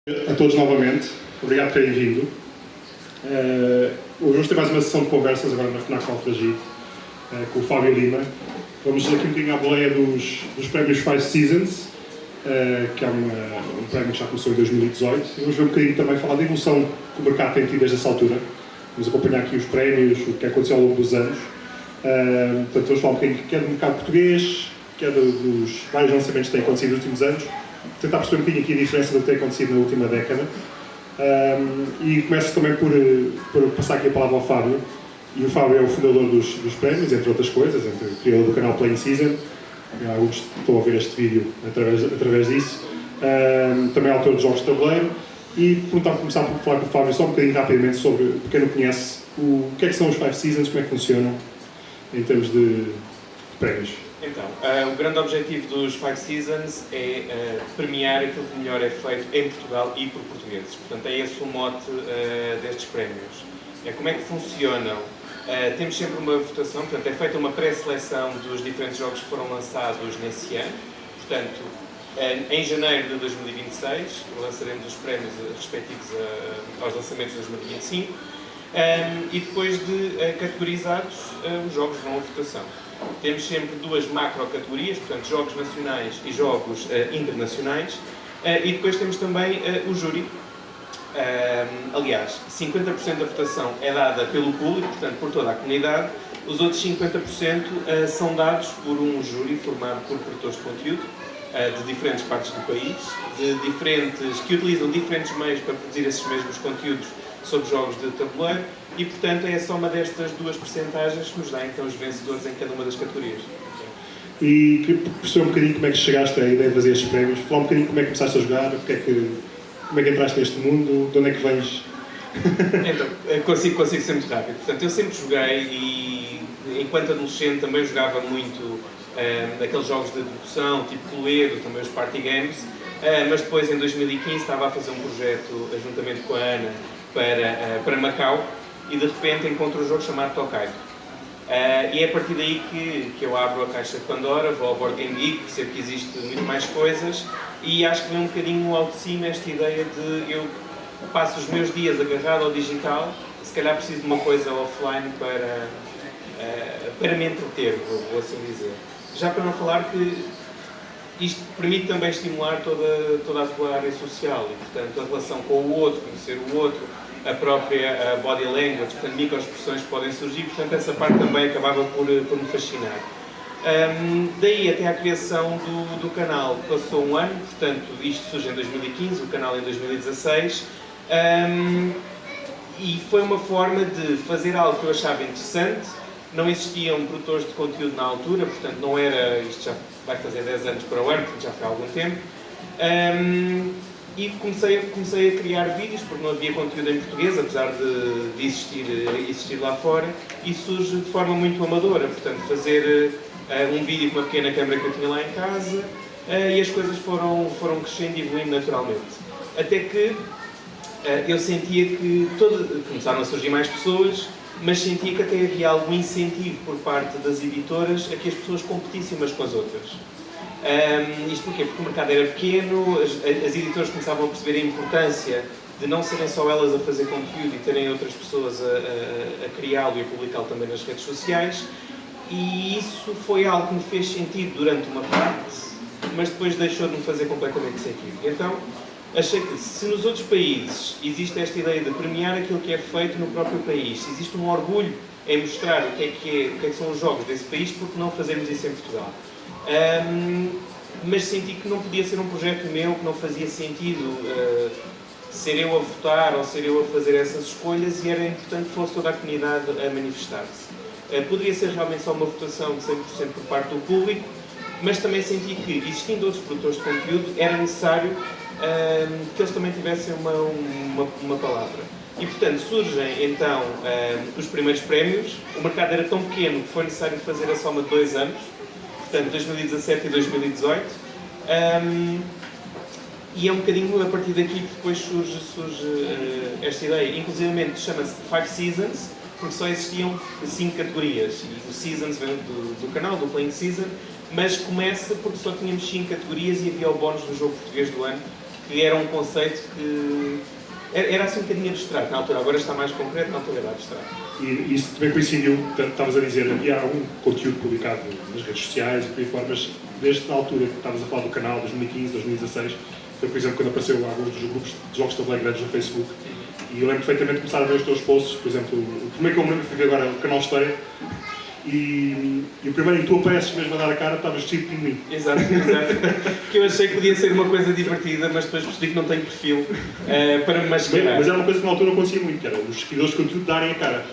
A todos novamente, obrigado por terem vindo. Hoje vamos ter mais uma sessão de conversas agora na FNAC Alfragide com o Fábio Lima. Vamos aqui um bocadinho à boleia dos prémios Five Seasons, que é um prémio que já começou em 2018. E vamos ver um bocadinho também falar da evolução que o mercado tem tido desde essa altura. Vamos acompanhar aqui os prémios, o que aconteceu ao longo dos anos. Portanto, vamos falar um bocadinho quer do mercado português, quer dos vários lançamentos que têm acontecido nos últimos anos. Tentar perceber um bocadinho aqui a diferença do que tem acontecido na última década. E começo também por passar aqui a palavra ao Fábio. E o Fábio é o fundador dos prémios, entre outras coisas, entre o criador do canal Playing Season. Alguns estão a ver este vídeo através disso. Também é autor de jogos de tabuleiro. E começar por falar com o Fábio só um bocadinho rapidamente sobre, para quem não conhece, o que é que são os Five Seasons, como é que funcionam em termos de prémios. Então, o grande objetivo dos Five Seasons é premiar aquilo que melhor é feito em Portugal e por portugueses. Portanto, é esse o mote destes prémios. Como é que funcionam? Temos sempre uma votação, portanto, é feita uma pré-seleção dos diferentes jogos que foram lançados nesse ano. Portanto, em janeiro de 2026, lançaremos os prémios respectivos aos lançamentos de 2025 e depois de categorizados, os jogos vão à votação. Temos sempre duas macro-categorias, portanto, jogos nacionais e jogos internacionais. E depois temos também o júri. Aliás, 50% da votação é dada pelo público, portanto, por toda a comunidade. Os outros 50% são dados por um júri formado por produtores de conteúdo de diferentes partes do país, que utilizam diferentes meios para produzir esses mesmos conteúdos sobre jogos de tabuleiro. E, portanto, é a soma destas duas percentagens que nos dá, então, os vencedores em cada uma das categorias. E queria perceber um bocadinho como é que chegaste à ideia de fazer estes prémios, falar um bocadinho como é que começaste a jogar, como é que entraste neste mundo, de onde é que vens? Então, consigo ser muito rápido. Portanto, eu sempre joguei e, enquanto adolescente, também jogava muito aqueles jogos de dedução, tipo Cluedo, também os party games, mas depois, em 2015, estava a fazer um projeto, juntamente com a Ana, para Macau, e de repente encontro um jogo chamado Tokaido. E é a partir daí que eu abro a caixa de Pandora, vou ao Board Game Geek, percebo que existe muito mais coisas, e acho que vem um bocadinho ao de cima esta ideia de eu passo os meus dias agarrado ao digital, se calhar preciso de uma coisa offline para me entreter, vou assim dizer. Já para não falar que isto permite também estimular toda a tua área social e, portanto, a relação com o outro, conhecer o outro, a própria body language, portanto, microexpressões que podem surgir, portanto, essa parte também acabava por me fascinar. Daí até à criação do canal passou um ano, portanto, isto surge em 2015, o canal em 2016, e foi uma forma de fazer algo que eu achava interessante. Não existiam produtores de conteúdo na altura, portanto, não era, isto já vai fazer 10 anos para o ano, portanto, já foi há algum tempo. E comecei a criar vídeos, porque não havia conteúdo em português, apesar de existir lá fora, e surge de forma muito amadora, portanto, fazer um vídeo com uma pequena câmera que eu tinha lá em casa, e as coisas foram crescendo e evoluindo naturalmente. Até que eu sentia que começaram a surgir mais pessoas, mas sentia que até havia algum incentivo por parte das editoras a que as pessoas competissem umas com as outras. Isto porquê? Porque o mercado era pequeno, as editoras começavam a perceber a importância de não serem só elas a fazer conteúdo e terem outras pessoas a criá-lo e a publicá-lo também nas redes sociais, e isso foi algo que me fez sentido durante uma parte, mas depois deixou de me fazer completamente sentido. Então, achei que se nos outros países existe esta ideia de premiar aquilo que é feito no próprio país, se existe um orgulho em mostrar o que é que são os jogos desse país, por que não fazermos isso em Portugal? Mas senti que não podia ser um projeto meu, que não fazia sentido ser eu a votar ou ser eu a fazer essas escolhas, e era importante que fosse toda a comunidade a manifestar-se. Poderia ser realmente só uma votação de 100% por parte do público, mas também senti que, existindo outros produtores de conteúdo, era necessário que eles também tivessem uma palavra. E, portanto, surgem, então, os primeiros prémios. O mercado era tão pequeno que foi necessário fazer a soma de 2 anos, portanto, 2017 e 2018. E é um bocadinho a partir daqui que depois surge esta ideia. Inclusive, chama-se Five Seasons, porque só existiam 5 categorias. E o Seasons vem do canal, do Playing Season, mas começa porque só tínhamos 5 categorias e havia o bónus do jogo português do ano, que era um conceito que era assim um bocadinho abstrato na altura, agora está mais concreto, na altura era abstrato. E isso também coincidiu, estavas a dizer, havia algum conteúdo publicado nas redes sociais e por aí fora, mas desde a altura que estavas a falar do canal, 2015, 2016, foi por exemplo quando apareceu alguns dos grupos de jogos de tabuleiro grandes no Facebook, e eu lembro perfeitamente de começar a ver os teus posts, por exemplo, o primeiro que eu me lembro foi ver agora o canal História, e o primeiro em que tu apareces mesmo a dar a cara, estavas vestido de pinguim. Exato. Que eu achei que podia ser uma coisa divertida, mas depois percebi que não tenho perfil para me mascarar. Mas era uma coisa que na altura acontecia muito, que era os seguidores de conteúdo darem a cara.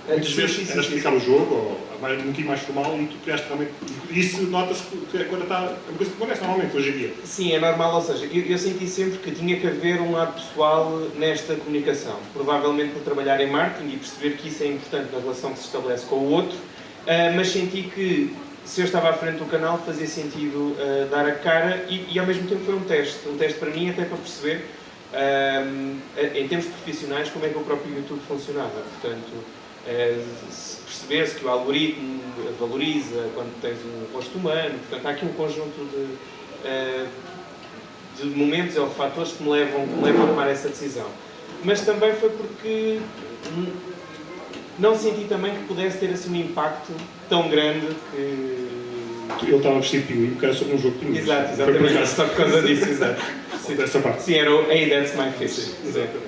Muitas vezes era explicar o jogo, ou um bocadinho mais formal, e tu criaste realmente. E isso nota-se que agora está. É uma coisa que acontece normalmente hoje em dia. Sim, é normal, ou seja, eu senti sempre que tinha que haver um lado pessoal nesta comunicação. Provavelmente por trabalhar em marketing e perceber que isso é importante na relação que se estabelece com o outro, mas senti que se eu estava à frente do canal fazia sentido dar a cara e ao mesmo tempo foi um teste para mim até para perceber em termos profissionais como é que o próprio YouTube funcionava. Portanto, perceber-se que o algoritmo valoriza quando tens um rosto humano, portanto há aqui um conjunto de momentos ou fatores que me levam a tomar essa decisão. Mas também foi porque não senti também que pudesse ter assim um impacto tão grande que... Ele estava vestido de pinguim porque era sobre um jogo de pinguim. Exatamente, só por causa disso, exato. Essa parte. Sim, era o Hey, That's My Fish. Exatamente.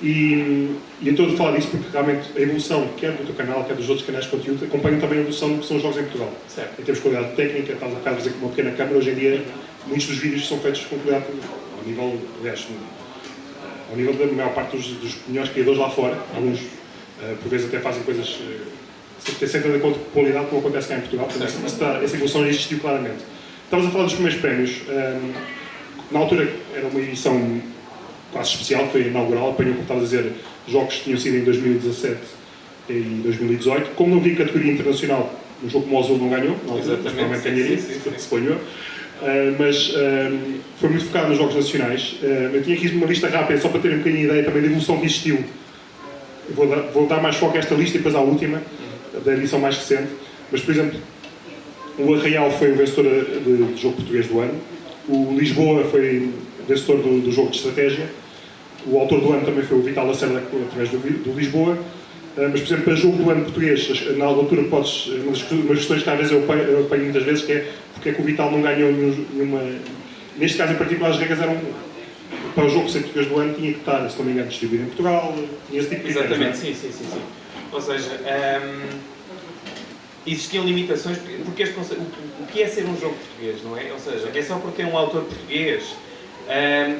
E eu estou a falar disso porque realmente a evolução, quer do teu canal, quer dos outros canais de conteúdo, acompanha também a evolução do que são os jogos em Portugal. Certo. Em termos de qualidade técnica, estás a bocado a dizer que uma pequena câmara, hoje em dia, muitos dos vídeos são feitos com qualidade ao nível, aliás, ao nível da maior parte dos melhores criadores lá fora. Alguns, por vezes, até fazem coisas sem tanta qualidade como acontece cá em Portugal. Portanto, essa evolução já existiu claramente. Estavas a falar dos primeiros prémios. Na altura era uma edição quase especial, que foi inaugural, apanhou, como estavas a dizer, jogos que tinham sido em 2017 e 2018. Como não vi categoria internacional, um jogo como o Azul não ganhou, na altura, mas provavelmente ganharia, se ponhou. Mas foi muito focado nos jogos nacionais. Eu tinha aqui uma lista rápida, só para terem um bocadinho de ideia também da evolução que existiu. Vou dar mais foco a esta lista e depois à última, da edição mais recente. Mas, por exemplo, o Arraial foi o vencedor de jogo português do ano. O Lisboa foi vencedor do jogo de estratégia. O autor do ano também foi o Vital Lacerda, através do Lisboa. Mas, por exemplo, para jogo do ano português, na altura podes... Uma das questões que às vezes eu apanho muitas vezes, que é porque é que o Vital não ganhou nenhuma... Neste caso em particular, as regras eram... Para o jogo ser português do ano, tinha que estar, se não me engano, distribuído em Portugal, tinha esse tipo de critérios. Exatamente, sim. Ou seja, existiam limitações, porque este conceito, o que é ser um jogo português, não é? Ou seja, é só porque tem um autor português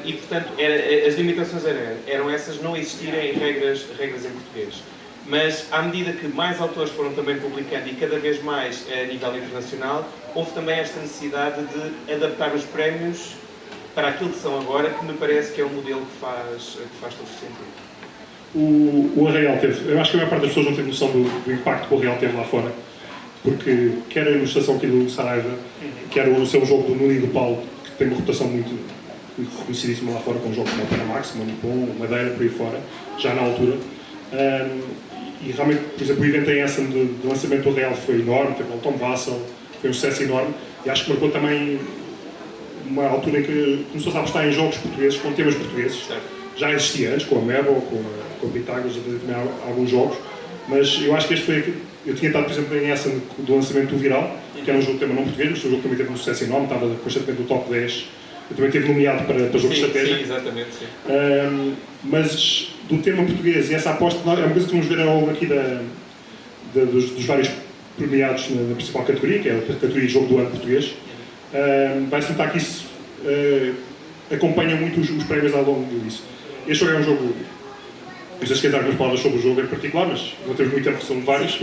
e, portanto, as limitações eram essas, não existirem regras em português. Mas, à medida que mais autores foram também publicando e cada vez mais a nível internacional, houve também esta necessidade de adaptar os prémios para aquilo que são agora, que me parece que é um modelo que faz todo sentido. O Arraial teve, eu acho que a maior parte das pessoas não tem noção do impacto que o Arraial teve lá fora, porque quer a ilustração aqui do Saraiva, quer o seu jogo do Nuno e do Paulo, que tem uma reputação muito reconhecidíssima lá fora, com jogos como o Panamax, o Manipon, o Madeira, por aí fora, já na altura. E realmente, por exemplo, o evento em Essen de lançamento do Arraial foi enorme, teve o Tom Vassell, foi um sucesso enorme, e acho que marcou também uma altura em que começou-se a apostar em jogos portugueses, com temas portugueses. Certo. Já existia antes, com a Mebo, com a Pitágoras, já fazia também alguns jogos, mas eu acho que este foi... Eu tinha estado, por exemplo, em Essen do lançamento do Viral, que era um jogo de tema não português, mas o jogo também teve um sucesso enorme, estava constantemente no top 10. Eu também teve nomeado para jogos de estratégia. Sim, exatamente, sim. Mas do tema português, e essa aposta, é uma coisa que vamos ver ao longo aqui dos vários premiados na principal categoria, que é a categoria de jogo do ano português. Vai-se notar que isso acompanha muito os prémios ao longo disso. Este jogo é um jogo... Não sei se queres dar algumas palavras sobre o jogo em particular, mas não temos muito tempo, são vários.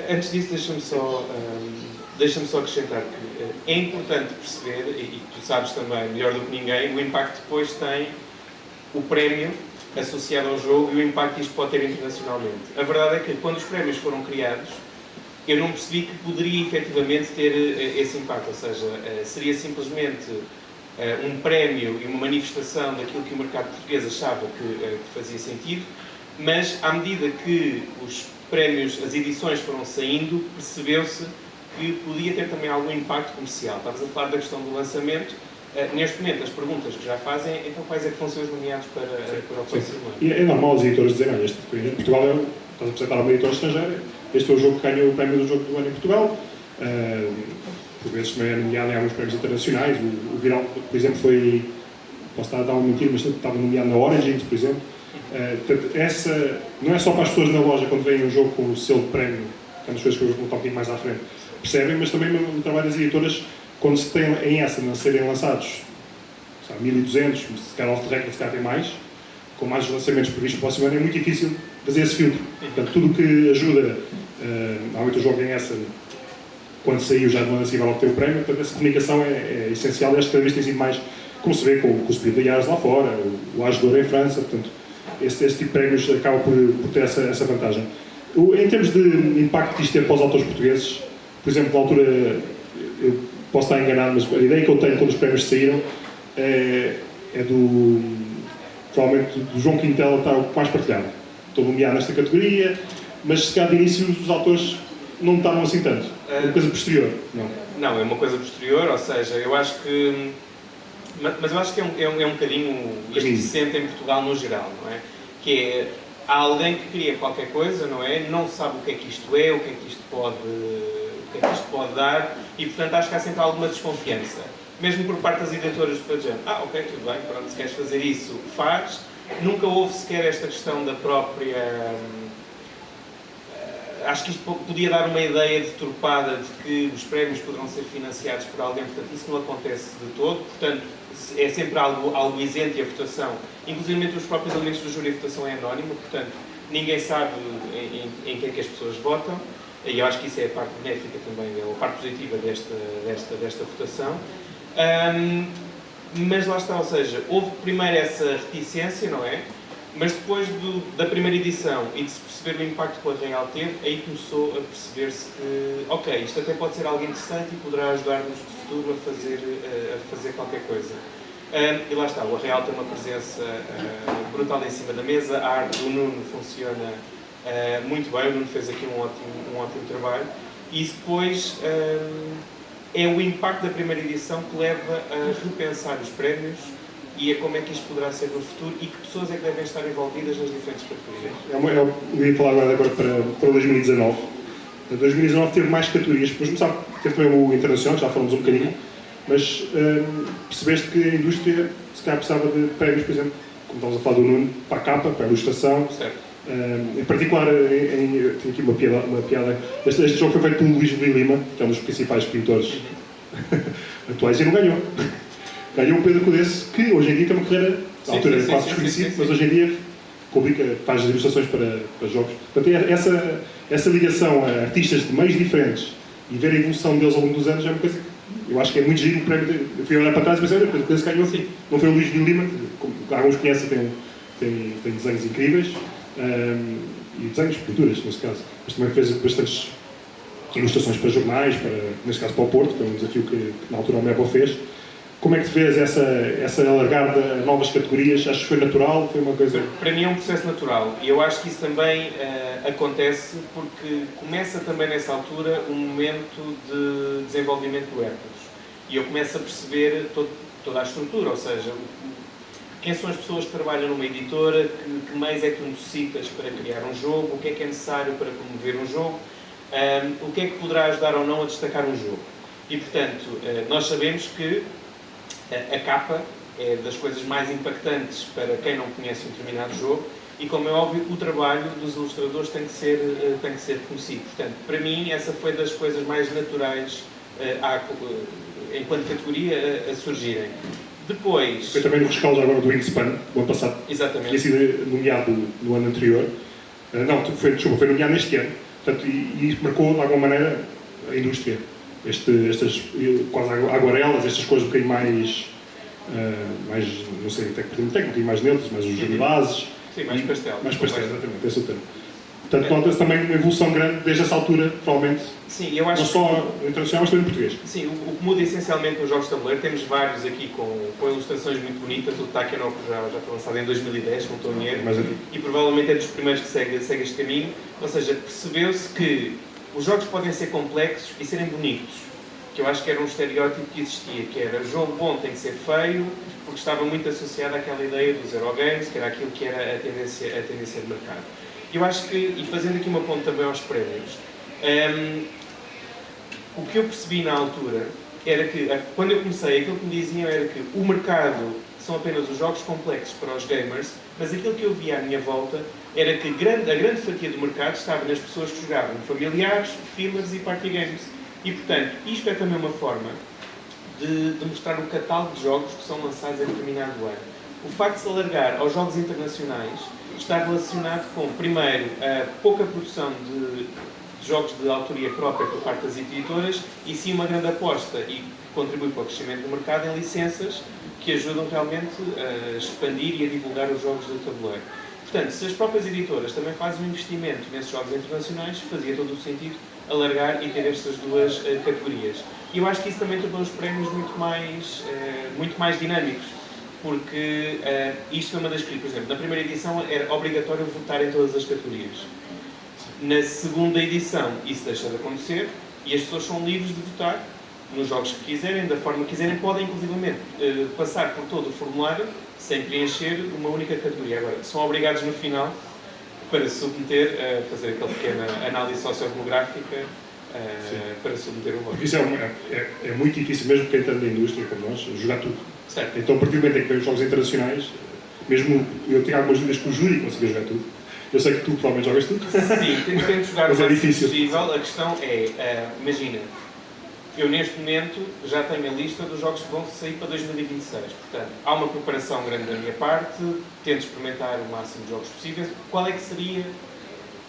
Antes disso, deixa-me só acrescentar que é importante perceber, e tu sabes também, melhor do que ninguém, o impacto que depois tem o prémio associado ao jogo e o impacto que isto pode ter internacionalmente. A verdade é que quando os prémios foram criados, eu não percebi que poderia efetivamente ter esse impacto, ou seja, seria simplesmente um prémio e uma manifestação daquilo que o mercado português achava que fazia sentido, mas à medida que os prémios, as edições foram saindo, percebeu-se que podia ter também algum impacto comercial. Estavas a falar da questão do lançamento, Neste momento, as perguntas que já fazem, então quais é que vão ser os nomeados para o próximo ano? E é normal os editores dizerem, olha, em Portugal estás a apresentar uma editora estrangeira, este é o jogo que ganha o prémio do jogo do ano em Portugal. Por vezes também é nomeado em alguns prémios internacionais. O Viral, por exemplo, foi, posso estar a dar uma mentira, mas estava nomeado na Origins, por exemplo. Portanto, essa não é só para as pessoas na loja quando veem um jogo com o selo de prémio, que é uma das coisas que eu vou contar um bocadinho mais à frente, percebem, mas também no trabalho das editoras, quando se tem em essa, a serem lançados, sabe, 1200, se calhar off the record, se calhar tem mais, com mais lançamentos previstos para o próximo ano, é muito difícil fazer esse filtro. Portanto, tudo o que ajuda, normalmente o jogo em essa, quando saiu já de uma seguir logo ter o prémio, portanto essa comunicação é essencial e acho que cada vez tem sido mais, como se vê com o Spirit da Yars lá fora, o Ajudor em França, portanto, esse tipo de prémios acaba por ter essa vantagem. Em termos de impacto que isto teve para os autores portugueses, por exemplo, na altura, eu posso estar enganado, mas a ideia que eu tenho quando os prémios saíram é provavelmente do João Quintela está o mais partilhado. Estou nomeado nesta categoria, mas se calhar de início os autores não estavam assim tanto. É uma coisa posterior, não? Não, é uma coisa posterior, ou seja, eu acho que... Mas eu acho que é um bocadinho isto que se sente em Portugal no geral, não é? Que é, há alguém que cria qualquer coisa, não é? Não sabe o que é que isto é, o que é que isto pode dar, e portanto acho que há sempre alguma desconfiança. Mesmo por parte das editoras do género, ok, tudo bem, pronto, se queres fazer isso, faz. Nunca houve sequer esta questão da própria... acho que isto podia dar uma ideia deturpada de que os prémios poderão ser financiados por alguém, portanto isso não acontece de todo, portanto é sempre algo isento e a votação, inclusive os próprios elementos do júri, a votação é anónima, portanto ninguém sabe em quem é que as pessoas votam, e eu acho que isso é a parte benéfica também, é a parte positiva desta votação. Mas lá está, ou seja, houve primeiro essa reticência, não é? Mas depois da primeira edição e de se perceber o impacto que a Real teve, aí começou a perceber-se que, ok, isto até pode ser algo interessante e poderá ajudar-nos de futuro a fazer qualquer coisa. E lá está, o Real tem uma presença brutal em cima da mesa, a arte do Nuno funciona muito bem, o Nuno fez aqui um ótimo trabalho, e depois é o impacto da primeira edição que leva a repensar os prémios e a como é que isto poderá ser no futuro e que pessoas é que devem estar envolvidas nas diferentes categorias. Eu ia falar agora para 2019. 2019 teve mais categorias, depois não sabe, teve também o Internacional, já falamos um bocadinho, mas percebeste que a indústria se calhar precisava de prémios, por exemplo, como estamos a falar do Nuno, para a capa, para a ilustração. Certo. Em particular, tenho aqui uma piada. Este jogo foi feito por Luís de Lima, que é um dos principais pintores atuais, e não ganhou. Ganhou o Pedro Codesse, que hoje em dia tem uma carreira, na altura era quase desconhecido, mas hoje em dia faz ilustrações para jogos. Portanto, essa ligação a artistas de meios diferentes e ver a evolução deles ao longo dos anos é uma coisa que eu acho que é muito giro. O prémio, eu fui olhar para trás e pensei, Pedro Codesse ganhou assim. Não foi o Luís de Lima, como alguns conhecem, tem desenhos incríveis. E desenhos, pinturas, neste caso. Mas também fez bastantes ilustrações para jornais, neste caso para o Porto, que é um desafio que na altura o Mebo fez. Como é que te vês essa alargada a novas categorias? Achas que foi natural? Foi uma coisa... Para mim é um processo natural e eu acho que isso também acontece porque começa também nessa altura um momento de desenvolvimento do Hércules. E eu começo a perceber toda a estrutura, ou seja, quem são as pessoas que trabalham numa editora, que meios é que tu necessitas para criar um jogo, o que é necessário para promover um jogo, o que é que poderá ajudar ou não a destacar um jogo. E, portanto, nós sabemos que a capa é das coisas mais impactantes para quem não conhece um determinado jogo e, como é óbvio, o trabalho dos ilustradores tem que ser reconhecido. Portanto, para mim, essa foi das coisas mais naturais, enquanto categoria, a surgirem. Depois... Foi também no rescaldo agora do Wingspan, do ano passado. Exatamente. Tinha sido nomeado no ano anterior. Foi nomeado neste ano. Portanto, e isso marcou, de alguma maneira, a indústria. Estas quase aguarelas, estas coisas um bocadinho mais não sei, técnico, um bocadinho mais neutras, mais os bases. Sim, mais pastel. Mais pastel, exatamente, esse é o termo. Portanto, nota-se também uma evolução grande desde essa altura, provavelmente. Sim, eu acho não só internacional, mas também em português. Sim, o que muda essencialmente nos jogos de tabuleiro, temos vários aqui com ilustrações muito bonitas. O Takenoko já foi lançado em 2010, se não estou em erro, e provavelmente é dos primeiros que segue este caminho. Ou seja, percebeu-se que os jogos podem ser complexos e serem bonitos. que eu acho que era um estereótipo que existia, que era jogo bom tem que ser feio, porque estava muito associado àquela ideia dos Eurogames, que era aquilo que era a tendência de mercado. Eu acho que, e fazendo aqui uma ponta também aos prémios, o que eu percebi na altura era que, quando eu comecei, aquilo que me diziam era que o mercado são apenas os jogos complexos para os gamers, mas aquilo que eu via à minha volta era que a grande fatia do mercado estava nas pessoas que jogavam familiares, fillers e party games. E, portanto, isto é também uma forma de mostrar o catálogo de jogos que são lançados em determinado ano. O facto de se alargar aos jogos internacionais está relacionado com, primeiro, a pouca produção de jogos de autoria própria por parte das editoras e sim uma grande aposta e que contribui para o crescimento do mercado em licenças que ajudam realmente a expandir e a divulgar os jogos de tabuleiro. Portanto, se as próprias editoras também fazem um investimento nesses jogos internacionais, fazia todo o sentido alargar e ter estas duas categorias. E eu acho que isso também tornou os prémios muito mais dinâmicos, porque isto foi uma das críticas. Por exemplo, na primeira edição era obrigatório votar em todas as categorias. Na segunda edição isso deixa de acontecer e as pessoas são livres de votar nos jogos que quiserem, da forma que quiserem, podem inclusivamente passar por todo o formulário sem preencher uma única categoria. Agora, são obrigados no final para se submeter a fazer aquela pequena análise sociodemográfica para submeter o voto. Isso é muito difícil, mesmo quem está na indústria, como nós, jogar tudo. Certo. Então, a partir do momento em que vem os jogos internacionais, mesmo eu tenho algumas dúvidas que o júri consiga jogar tudo. Eu sei que tu provavelmente jogas tudo. Sim, tento jogar mas o é máximo difícil. possível. A questão é, imagina, eu neste momento já tenho a lista dos jogos que vão sair para 2026. Portanto, há uma preparação grande da minha parte, tento experimentar o máximo de jogos possíveis. Qual é que seria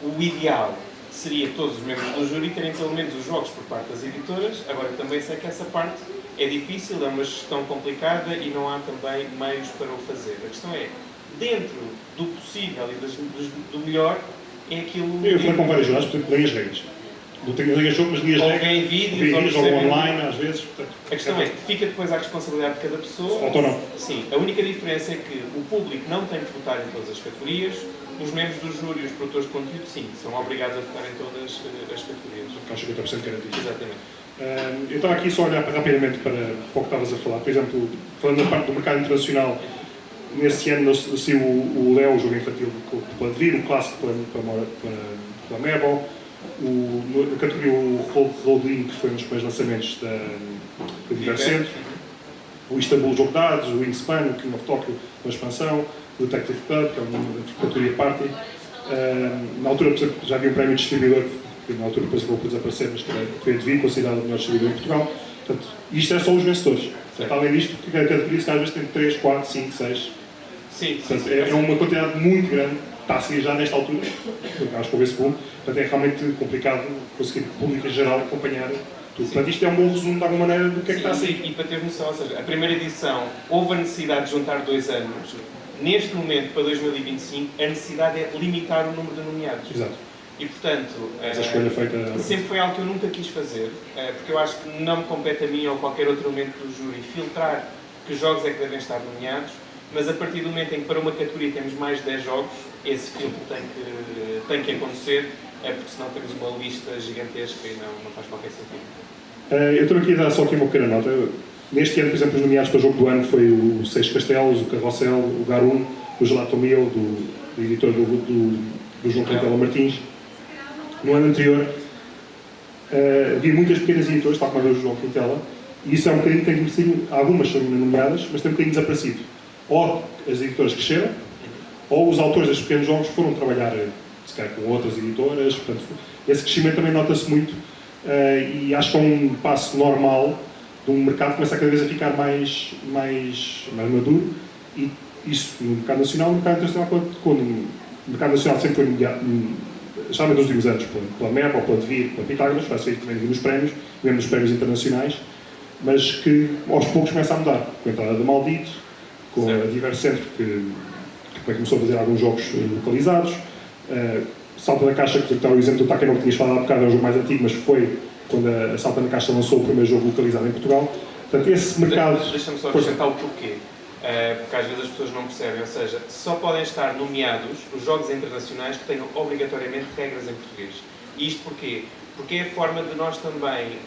o ideal? Seria todos os membros do júri terem pelo menos os jogos por parte das editoras. Agora, também sei que essa parte é difícil, é uma gestão complicada e não há também meios para o fazer. A questão é, dentro do possível e do melhor, é aquilo... Eu falei com vários jurados, portanto, leio as regras. Não tenho as jogo, mas li as ou regras. veem vídeos, Jogam online, às vezes. Portanto, a questão é, fica depois à responsabilidade de cada pessoa. Ou não. Sim, a única diferença é que o público não tem que votar em todas as categorias, os membros do júri e os produtores de conteúdo, sim, são obrigados a votar em todas as categorias. Acho que 50% garantido. Exatamente. Eu estava aqui só a olhar rapidamente para o que estavas a falar. Por exemplo, falando da parte do mercado internacional, nesse ano saiu o Léo, o jogo infantil pela Devir, o clássico pela Mebel, na categoria o Holding, que foi um dos primeiros lançamentos da Divercentro, o Istanbul Jogo de Dados, o Wingspan, o King of Tokyo, uma expansão, o Detective Club, que é uma categoria party. Na altura, por exemplo, já havia um prémio de distribuidor, que na altura depois acabou por desaparecer, mas que foi a Devir, considerado o melhor distribuidor em Portugal. Portanto, isto é só os vencedores. Portanto, além disto, cada categoria, às vezes tem 3, 4, 5, 6. Sim. Portanto, é uma quantidade muito grande, está a sair já nesta altura, acho que houve esse boom. Portanto, é realmente complicado conseguir o público em geral acompanhar tudo. Portanto, isto é um bom resumo, de alguma maneira, do que é que está a sair. E para ter noção, ou seja, a primeira edição houve a necessidade de juntar 2 anos. Neste momento, para 2025, a necessidade é limitar o número de nomeados. Exato. E, portanto, essa escolha feita... sempre foi algo que eu nunca quis fazer, porque eu acho que não me compete a mim ou qualquer outro elemento do júri filtrar que jogos é que devem estar nomeados, mas a partir do momento em que para uma categoria temos mais de 10 jogos, esse filtro tem que acontecer, porque senão temos uma lista gigantesca e não faz qualquer sentido. Eu estou aqui a dar só aqui uma pequena nota. Neste ano, por exemplo, os nomeados para o jogo do ano foi o Seis Castelos, o Carrossel, o Garum, o Gelato Mil, do editor do João Quintela Martins. No ano anterior, havia muitas pequenas editoras, tal como a do João Quintela, e isso é um bocadinho que tem merecido, algumas são nomeadas, mas tem um bocadinho desaparecido. Ou as editoras cresceram, ou os autores destes pequenos jogos foram trabalhar, se calhar, com outras editoras. Portanto, esse crescimento também nota-se muito, e acho que é um passo normal de um mercado que começa a cada vez a ficar mais maduro, e isso no mercado nacional, no mercado internacional, quando o mercado nacional sempre foi já nos últimos anos, pela MEP, ou pela Devir, pela Pitágoras, vai ser também nos prémios, mesmo nos prémios internacionais, mas que aos poucos começa a mudar, com a entrada do Maldito, com a Divercentro, que começou a fazer alguns jogos localizados, Salta na Caixa, que está o exemplo do Taken, que tinhas falado há bocado, é um jogo mais antigo, mas foi quando a Salta na Caixa lançou o primeiro jogo localizado em Portugal. Portanto, esse mercado... Deixa-me só acrescentar o porquê. Porque às vezes as pessoas não percebem, ou seja, só podem estar nomeados os jogos internacionais que tenham obrigatoriamente regras em português. E isto porquê? Porque é a forma de nós também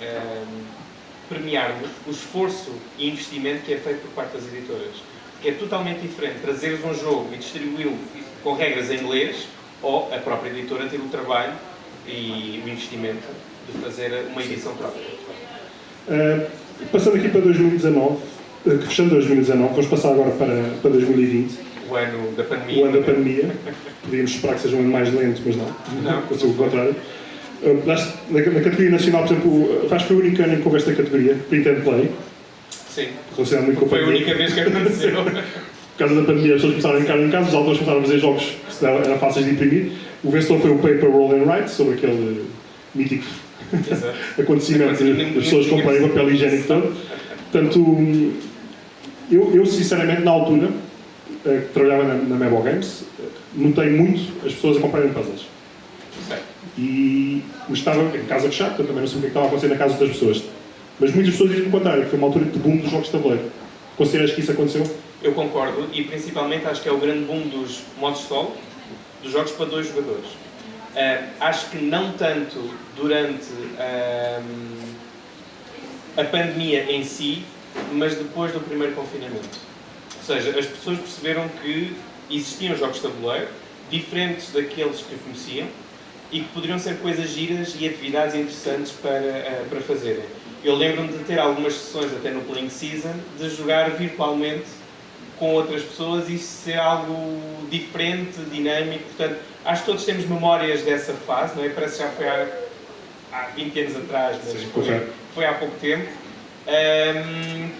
premiarmos o esforço e investimento que é feito por parte das editoras. Que é totalmente diferente trazeres um jogo e distribuí-lo com regras em inglês, ou a própria editora ter o trabalho e o investimento de fazer uma edição própria. Passando aqui para 2019, fechando 2019, vamos passar agora para 2020. O ano da pandemia. O ano da pandemia. Podíamos esperar que seja um ano mais lento, mas não. Não. Aconteceu o contrário. Na categoria nacional, por exemplo, acho que foi o único ano em que houve esta categoria, Print and Play. Sim. Relacionado muito com a Foi a pandemia. única vez que aconteceu. Por causa da pandemia, as pessoas começaram a ficar em casa, os autores começaram a fazer jogos que eram fáceis de imprimir. O vencedor foi o Paper Roll and Write, sobre aquele mítico acontecimento de as pessoas comprarem o papel higiênico todo. Portanto, eu sinceramente, na altura, que trabalhava na Mabel Games, notei muito as pessoas a comprarem puzzles. E estava em casa fechada, portanto também não sei o que estava a acontecer na casa das pessoas. Mas muitas pessoas dizem o contrário, que foi uma altura de boom dos jogos de tabuleiro. Consideras que isso aconteceu? Eu concordo, e principalmente acho que é o grande boom dos modos solo, dos jogos para 2 jogadores. Acho que não tanto durante a pandemia em si, mas depois do primeiro confinamento. Ou seja, as pessoas perceberam que existiam jogos de tabuleiro, diferentes daqueles que conheciam, e que poderiam ser coisas giras e atividades interessantes para fazerem. Eu lembro-me de ter algumas sessões, até no Playing Season, de jogar virtualmente com outras pessoas e ser algo diferente, dinâmico. Portanto, acho que todos temos memórias dessa fase, não é? Parece que já foi há 20 anos atrás, mas foi há pouco tempo.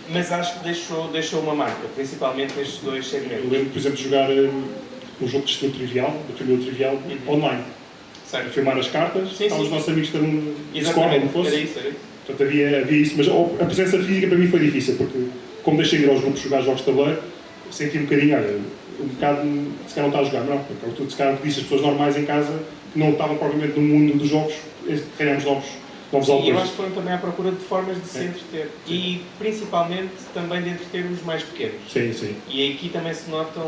Mas acho que deixou uma marca, principalmente nestes 2 segmentos. Eu lembro, por exemplo, de jogar um jogo de estilo trivial, da família trivial, online. Certo. A filmar as cartas, estavam os nossos amigos que estavam no Discord, onde fosse. Era isso. Portanto, havia isso, mas a presença física para mim foi difícil, porque como deixei de ir aos grupos jogar jogos de tabuleiro, senti um bocadinho, se calhar não está a jogar, não. Porque se calhar disse as pessoas normais em casa que não estavam propriamente no mundo dos jogos, ganhamos novos autores. E eu acho que foram também à procura de formas de se entreter. Sim. E principalmente também de entreter os mais pequenos. Sim. E aqui também se nota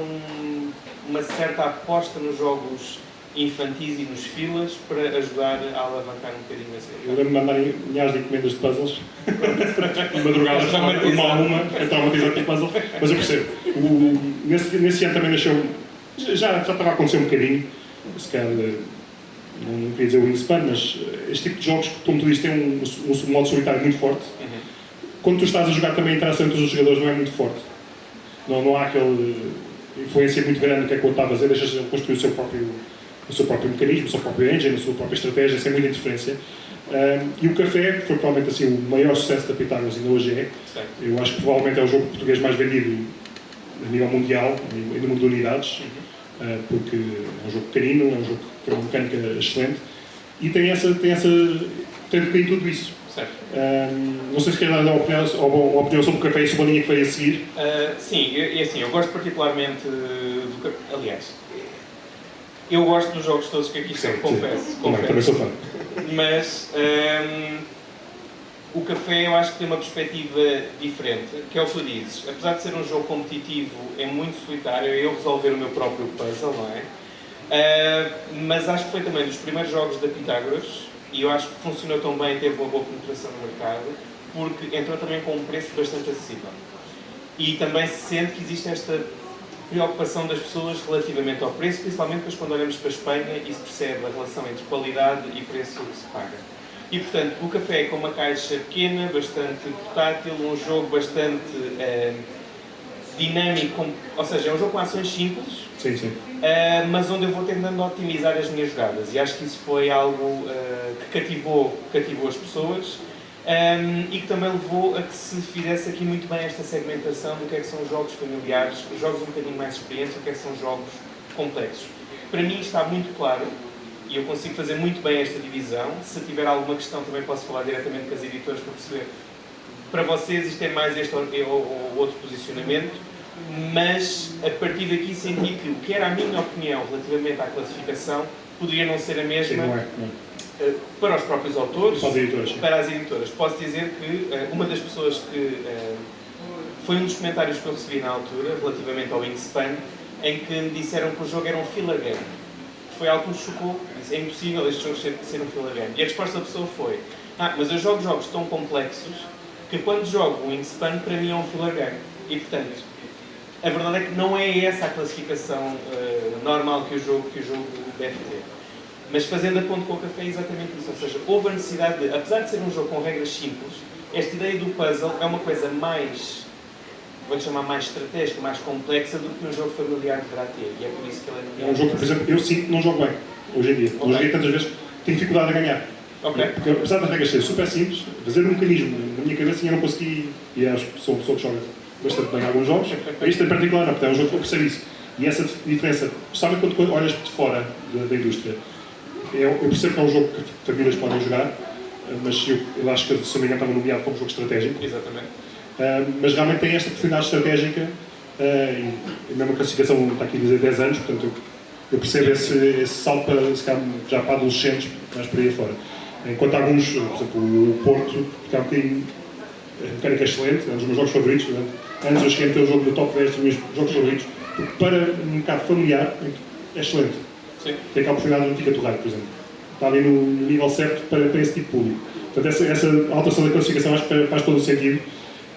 uma certa aposta nos jogos infantis e nos filas para ajudar a alavancar um bocadinho esse mercado. Eu lembro-me de mandarem milhares de encomendas de puzzles, madrugadas, uma a uma, a traumatizar com puzzle, mas eu percebo. Nesse ano também nasceu, já estava a acontecer um bocadinho, se calhar, não queria dizer o Wingspan, mas este tipo de jogos, como tu dizes, tem um modo solitário muito forte. Quando tu estás a jogar também a interação entre os jogadores não é muito forte. Não há aquele influência muito grande no que é que o outro está a fazer, deixas ele construir o seu próprio mecanismo, o seu próprio engine, a sua própria estratégia, sem muita interferência. E o Café, que foi provavelmente assim, o maior sucesso da Pitágoras ainda hoje é. Eu acho que provavelmente é o jogo português mais vendido a nível mundial, em número de unidades, porque é um jogo pequenino, é um jogo que tem uma mecânica excelente e tem tudo isso. Não sei se quer dar uma opinião sobre o Café e sobre a linha que veio a seguir. Sim, eu gosto particularmente do... Aliás, eu gosto dos jogos todos que aqui estão, confesso. Também sou fã. Mas o Café eu acho que tem uma perspectiva diferente, que é o que tu dizes. Apesar de ser um jogo competitivo, é muito solitário, é eu resolver o meu próprio puzzle, não é? Mas acho que foi também dos primeiros jogos da Pitágoras, e eu acho que funcionou tão bem e teve uma boa penetração no mercado, porque entrou também com um preço bastante acessível. E também se sente que existe esta preocupação das pessoas relativamente ao preço, principalmente depois quando olhamos para a Espanha e se percebe a relação entre qualidade e preço que se paga. E portanto, o Café é com uma caixa pequena, bastante portátil, um jogo bastante dinâmico, ou seja, é um jogo com ações simples, mas onde eu vou tentando otimizar as minhas jogadas, e acho que isso foi algo que cativou as pessoas. E que também levou a que se fizesse aqui muito bem esta segmentação do que é que são os jogos familiares, os jogos um bocadinho mais experientes, o que é que são jogos complexos. Para mim está muito claro, e eu consigo fazer muito bem esta divisão. Se tiver alguma questão também posso falar diretamente com as editoras para perceber. Para vocês isto é mais este ou outro posicionamento, mas a partir daqui senti que o que era a minha opinião relativamente à classificação poderia não ser a mesma. Não é. Para os próprios autores, para as editoras. Posso dizer que uma das pessoas que foi um dos comentários que eu recebi na altura, relativamente ao Wingspan, em que me disseram que o jogo era um filler game. Foi algo que me chocou. Disse, é impossível este jogo ser um filler game. E a resposta da pessoa foi: mas eu jogo jogos tão complexos que quando jogo o Wingspan, para mim é um filler game. E, portanto, a verdade é que não é essa a classificação normal que o jogo deve ter. Mas fazendo a ponto com o café é exatamente isso. Ou seja, houve a necessidade de, apesar de ser um jogo com regras simples, esta ideia do puzzle é uma coisa mais, vou-lhe chamar mais estratégica, mais complexa do que um jogo familiar deverá ter. E é por isso que ele é... É um jogo que, por exemplo, eu sinto que não jogo bem, hoje em dia. Okay. Não joguei tantas vezes, tenho dificuldade a ganhar. Okay. Porque, apesar das regras serem super simples, fazer um mecanismo na minha cabeça eu não consegui, e acho que sou uma pessoa que joga bastante bem em alguns jogos, este em particular não, porque é um jogo que eu percebo isso. E essa diferença, especialmente quando olhas de fora da indústria, eu percebo que é um jogo que famílias podem jogar, mas eu acho que, se não me engano, estava nomeado como um jogo estratégico. Exatamente. Mas realmente tem esta profundidade estratégica, e a mesma classificação está aqui a dizer 10 anos, portanto eu percebo esse salto para, se calhar, já para adolescentes, mais por aí fora. Enquanto alguns, por exemplo, o Porto, que é um bocadinho, a mecânica é excelente, é um dos meus jogos favoritos. Antes eu cheguei a ter o jogo do top 10 dos meus jogos favoritos, porque para um mercado familiar é excelente. Sim. Tem aquela oportunidade do Ticket to Ride, por exemplo. Está ali no nível certo para esse tipo de público. Portanto, essa alteração da classificação acho que faz todo o sentido.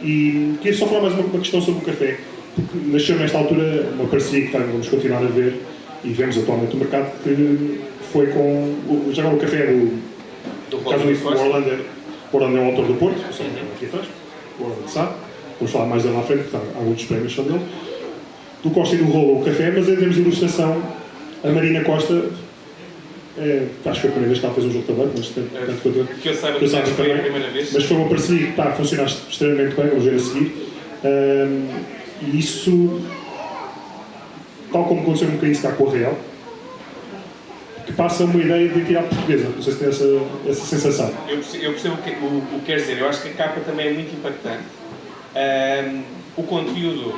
E queria só falar mais uma questão sobre o café, porque nasceu nesta altura uma parceria que vamos continuar a ver, e vemos atualmente o mercado, que foi com. Já agora o café do caso disso, o Orlando é o autor do Porto, aqui atrás, o Orlando sabe, vamos falar mais dele à frente, porque alguns dos prémios são dele. Do Costa e do Rolo o café, mas em termos de ilustração, a Marina Costa, acho que foi a primeira vez que ela fez um jogo também, mas tanto quanto eu. Que eu saiba que foi a primeira vez. Mas foi uma parceria que está a funcionar extremamente bem, vamos ver a seguir. E isso, tal como aconteceu um bocadinho cá com a Real, que passa uma ideia de identidade portuguesa. Não sei se tem essa sensação. Eu percebo o que quer dizer. Eu acho que a capa também é muito impactante. O conteúdo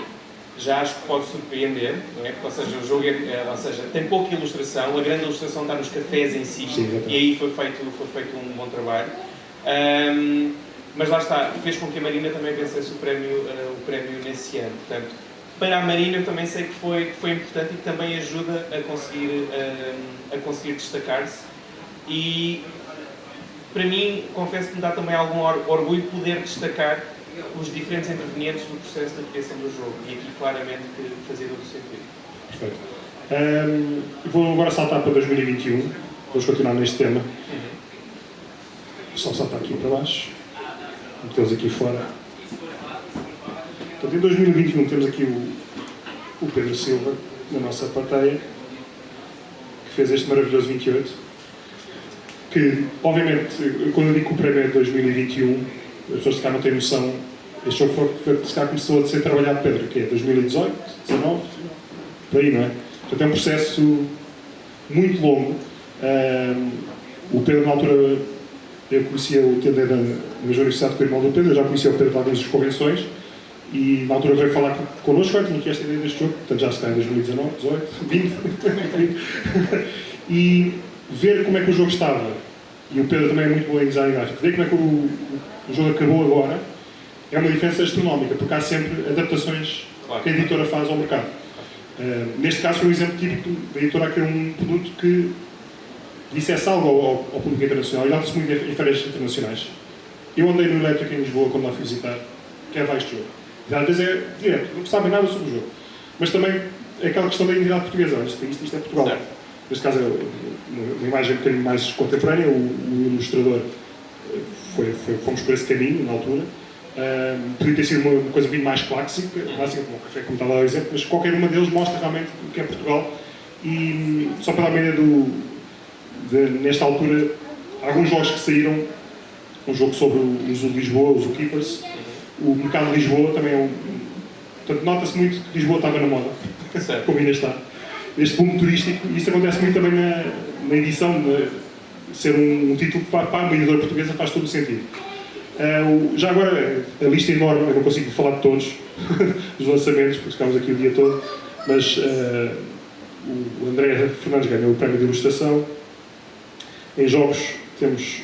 já acho que pode surpreender, não é? Ou seja, o jogo tem pouca ilustração, a grande ilustração está nos cafés em si. Sim, e aí foi feito um bom trabalho. Mas lá está, fez com que a Marina também vencesse o prémio nesse ano. Portanto, para a Marina eu também sei que foi importante e que também ajuda a conseguir destacar-se. E para mim, confesso que me dá também algum orgulho poder destacar os diferentes intervenientes do processo da criação do jogo. E aqui claramente que fazia todo o sentido. Perfeito. Vou agora saltar para 2021. Vamos continuar neste tema. Só saltar aqui para baixo. Metê-los aqui fora. Portanto, em 2021 temos aqui o Pedro Silva, na nossa plateia, que fez este maravilhoso 28. Que, obviamente, quando eu digo que o prémio é de 2021, as pessoas de cá não têm noção. Este jogo começou a ser trabalhado, Pedro, que é 2018, 2019, por aí, não é? Portanto, é um processo muito longo. O Pedro, na altura, eu conhecia o Pedro da mesma universidade com o irmão do Pedro, eu já conhecia o Pedro de algumas convenções, e na altura veio falar connosco, eu tinha aqui esta ideia deste jogo, portanto já está em 2019, 18, 20, e ver como é que o jogo estava. E o Pedro também é muito bom em design gráfico. Ver como é que o jogo acabou agora é uma diferença astronómica, porque há sempre adaptações que a editora faz ao mercado. Neste caso foi um exemplo típico da editora a criar um produto que dissesse algo ao público internacional, e dá-se muito em feiras internacionais. Eu andei no Elétrico em Lisboa quando lá fui visitar, quer vai este jogo. E às vezes é direto, não sabem nada sobre o jogo. Mas também é aquela questão da identidade portuguesa. Isto é Portugal. Certo. Neste caso é uma imagem um bocadinho mais contemporânea, o ilustrador fomos por esse caminho na altura. Podia ter sido uma coisa bem mais clássica, como o café, como estava a dar o exemplo, mas qualquer uma deles mostra realmente o que é Portugal. E só para dar uma ideia nesta altura, alguns jogos que saíram, um jogo sobre o Zoo de Lisboa, o Zookeepers, o mercado de Lisboa também é portanto, nota-se muito que Lisboa estava na moda, como ainda está. Este boom turístico, e isso acontece muito também na edição, ser um título que para uma editora portuguesa faz todo o sentido. Já agora, a lista é enorme, eu não consigo falar de todos os lançamentos, porque ficámos aqui o dia todo, mas o André Fernandes ganhou o prémio de ilustração. Em jogos temos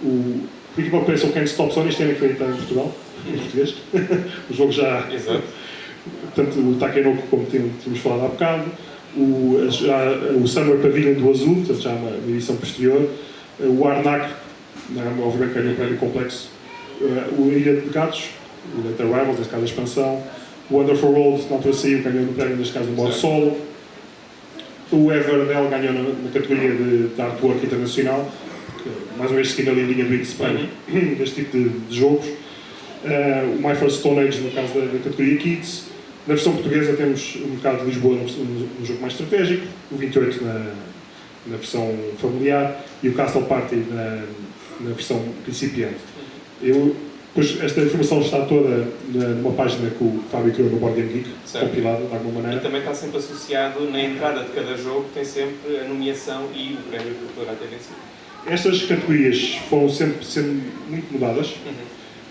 o Critical Place of Can't Stop Sony, este ano que foi editado em Portugal, em português. O jogo já... Exato. Tanto o Takenoko, como tínhamos falado há bocado, o Summer Pavilion do Azul, portanto já uma edição posterior, o Arnak, obviamente ganhou o prémio complexo, O Ilha de Gatos, o Later Rivals, neste caso a expansão. O Wonderful World, na altura saiu, ganhou no prémio, neste caso no modo solo. O Everdell ganhou na categoria de Artwork Internacional, que, mais uma vez seguindo ali a linha do X-Plane deste tipo de jogos. O My First Stone Age, no caso da categoria Kids. Na versão portuguesa temos o Mercado de Lisboa no jogo mais estratégico, o 28 na versão familiar e o Castle Party na versão principiante. Pois esta informação está toda numa página que o Fábio criou no Board Game Geek, compilada de alguma maneira. E também está sempre associado na entrada de cada jogo, tem sempre a nomeação e o prémio que poderá ter vencido. Estas categorias foram sempre sendo muito mudadas,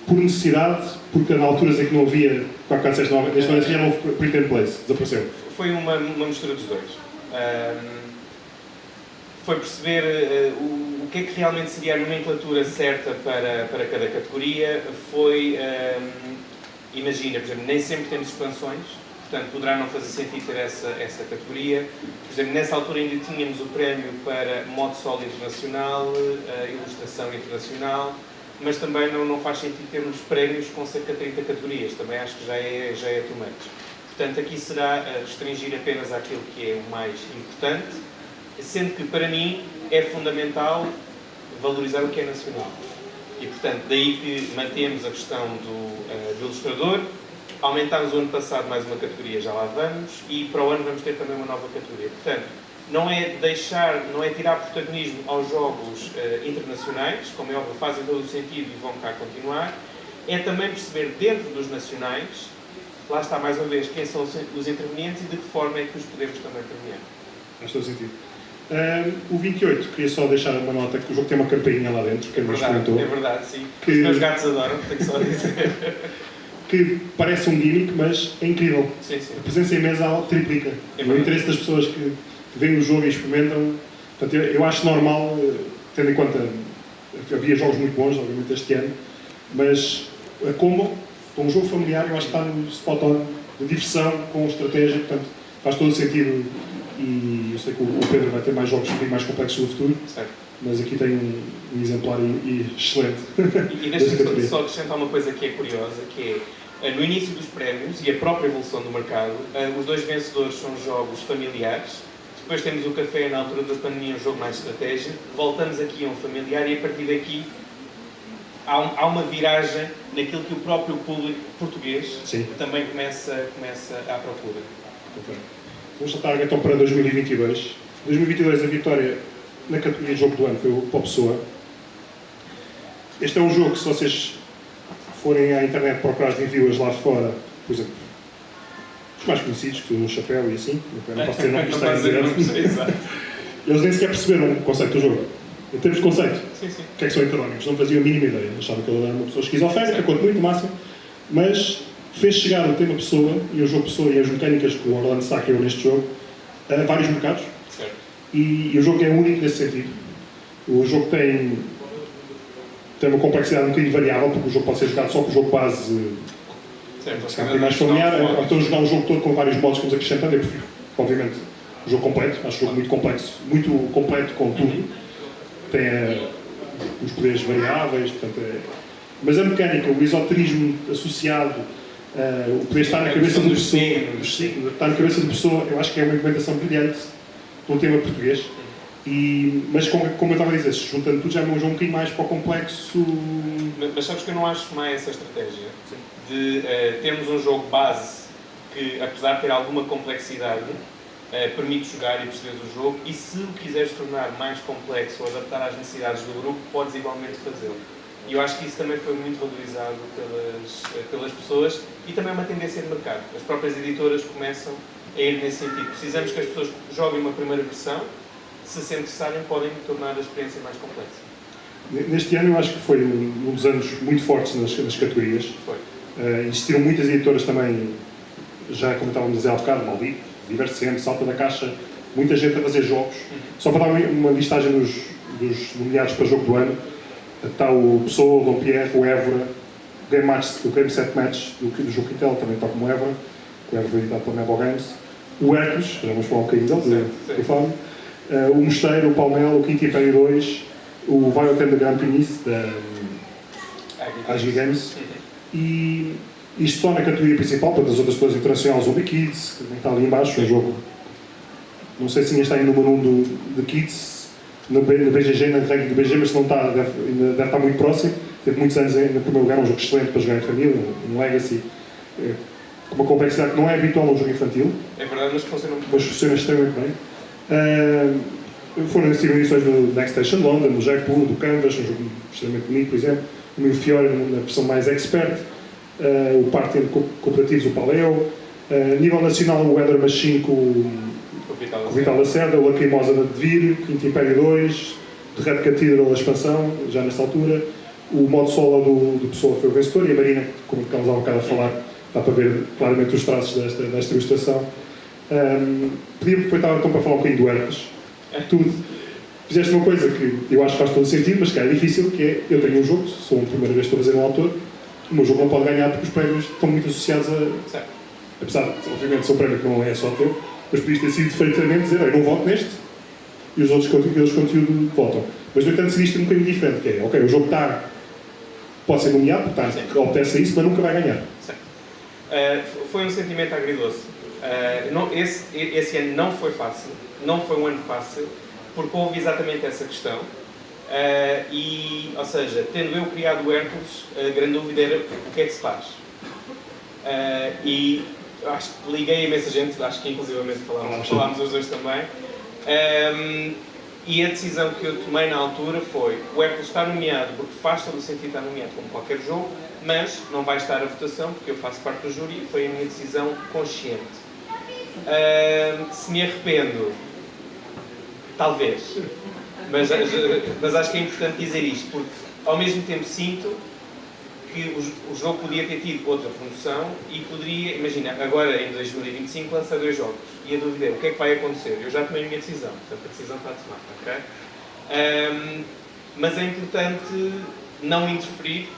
por necessidade, porque na alturas em que não havia, como a disseste, neste momento já não houve print and place, desapareceu. Foi uma mistura dos dois. Foi perceber o que é que realmente seria a nomenclatura certa para cada categoria. Foi, imagina, por exemplo, nem sempre temos expansões, portanto poderá não fazer sentido ter essa categoria. Por exemplo, nessa altura ainda tínhamos o prémio para modo solo internacional, ilustração internacional, mas também não faz sentido termos prémios com cerca de 30 categorias, também acho que já é too much. Portanto, aqui será restringir apenas àquilo que é o mais importante, sendo que para mim é fundamental valorizar o que é nacional. E portanto, daí que mantemos a questão do ilustrador, aumentámos o ano passado mais uma categoria, já lá vamos, e para o ano vamos ter também uma nova categoria. Portanto, não é tirar protagonismo aos jogos internacionais, como é óbvio, fazem todo o sentido e vão cá continuar, é também perceber dentro dos nacionais, lá está mais uma vez, quem são os intervenientes e de que forma é que os podemos também premiar. Faz todo sentido. O 28, queria só deixar uma nota que o jogo tem uma campainha lá dentro, que a gente comentou. É verdade, sim. Os meus gatos adoram, tenho que só dizer. Que parece um gimmick, mas é incrível. Sim, sim. A presença em mesa triplica. O interesse das pessoas que veem o jogo e experimentam. Portanto, eu acho normal, tendo em conta que havia jogos muito bons, obviamente, este ano, mas a combo, com um jogo familiar, eu acho que está no spot on, de diversão, com estratégia, portanto, faz todo o sentido. E eu sei que o Pedro vai ter mais jogos um mais complexos no futuro, certo. Mas aqui tem um exemplar excelente. E deixa-me só acrescentar uma coisa que é curiosa, que é, no início dos prémios e a própria evolução do mercado, os dois vencedores são jogos familiares, depois temos o Café, na altura da pandemia, um jogo mais estratégia, voltamos aqui a um familiar e a partir daqui há uma viragem naquilo que o próprio público português também começa à procura. Vamos saltar então para 2022. 2022 a vitória na categoria de jogo do ano foi o Pop Soa. Este é um jogo que, se vocês forem à internet procurar as reviews lá fora, por exemplo, os mais conhecidos, que o Chapéu e assim, não posso dizer nome que está em direto, eles nem sequer perceberam o conceito do jogo. Em termos de conceito, o que é que são heterónimos? Não faziam a mínima ideia. Achavam que ele era uma pessoa esquizofrénica, quanto muito, máximo, mas fez chegar o tema Pessoa e o jogo Pessoa e as mecânicas que o Orlando Sá criou neste jogo a vários mercados. E o jogo é único nesse sentido. O jogo tem uma complexidade um bocadinho variável, porque o jogo pode ser jogado só com o jogo base, mais familiar, ou então jogar um jogo todo com vários modos que vamos acrescentando. Eu prefiro, obviamente, o jogo completo. Acho o jogo muito complexo, muito completo com tudo. Tem os poderes variáveis, portanto, mas a mecânica, o esoterismo associado, o poder estar na cabeça de pessoa, estar na cabeça de pessoa, eu acho que é uma implementação brilhante de um tema português. Mas como eu estava a dizer, juntando tudo já é um jogo um bocadinho mais para o complexo. Mas sabes que eu não acho mais essa estratégia de termos um jogo base que, apesar de ter alguma complexidade, permite jogar e perceber o jogo, e se o quiseres tornar mais complexo ou adaptar às necessidades do grupo, podes igualmente fazê-lo. E eu acho que isso também foi muito valorizado pelas pessoas e também é uma tendência de mercado. As próprias editoras começam a ir nesse sentido. Precisamos que as pessoas joguem uma primeira versão, se interessarem podem tornar a experiência mais complexa. Neste ano eu acho que foi um dos anos muito fortes nas categorias. Existiram muitas editoras também, já como estávamos a dizer há bocado, Maldito, Diversem, Salta da Caixa, muita gente a fazer jogos. Só para dar uma listagem dos nomeados para jogo do ano, está o Pessoa, o Dom Pierre, o Évora, o Game Set Match do jogo Intel, também está como Évora, o Évora foi editado pela Mebo Games, o Hércules, já vamos falar um bocadinho dele, do Fábio, o Mosteiro, o Palmel, o Quinto Império 2, o Violent and the Grand Penice, da IG Games. E isto só na categoria principal, para as outras pessoas internacionais, o Kids, que está ali embaixo, um jogo. Não sei se ainda está em número 1 de Kids, na BGG, na ranking do BGG, mas se não está, ainda deve estar muito próximo. Teve muitos anos no primeiro lugar, um jogo excelente para jogar em família, um Legacy, com uma complexidade que não é habitual ao jogo infantil. É verdade, mas funciona muito bem. Mas funciona extremamente bem. Foram edições do Next Station London, do Jackpool, do Canvas, um jogo extremamente bonito, por exemplo. O Milfiore, na versão mais expert. O Party Cooperativos, o Paleo. Nível nacional, o Weather Machine com o Vital Lacerda, o Lacrimosa da Devir, Quinto Império 2, The Red Cathedral, a expansão, já nesta altura. O modo solo do Pessoa foi o vencedor e a Marina, como estávamos há um bocado a falar, dá para ver claramente os traços desta ilustração. Podia aproveitar então para falar um bocadinho do Herpes. Tu fizeste uma coisa que eu acho que faz todo sentido, mas que é difícil, que é, eu tenho um jogo, sou a primeira vez que estou a fazer um autor, o meu jogo não pode ganhar porque os prémios estão muito associados a... Certo. Apesar de, obviamente, ser um prémio que não é só teu, mas podias ter sido perfeitamente dizer, eu não voto neste, e os outros conteúdos votam. Mas, no entanto, decidiste um bocadinho diferente, que é, ok, o jogo pode ser nomeado, portanto, obedece a isso, mas nunca vai ganhar. Foi um sentimento agridoce. Esse ano não foi fácil, não foi um ano fácil, porque houve exatamente essa questão. Ou seja, tendo eu criado o Hércules, a grande dúvida era o que é que se faz. E acho que liguei a imensa gente, acho que inclusivamente falámos os dois também. E a decisão que eu tomei na altura foi: o Hércules está nomeado porque faz todo o sentido estar nomeado como qualquer jogo, mas não vai estar a votação porque eu faço parte do júri e foi a minha decisão consciente. Se me arrependo, talvez, mas acho que é importante dizer isto, porque ao mesmo tempo sinto que o jogo podia ter tido outra promoção e poderia, imagina, agora em 2025 lança 2 jogos e a dúvida é o que é que vai acontecer. Eu já tomei a minha decisão, portanto a decisão está tomada, ok? Mas é importante não interferir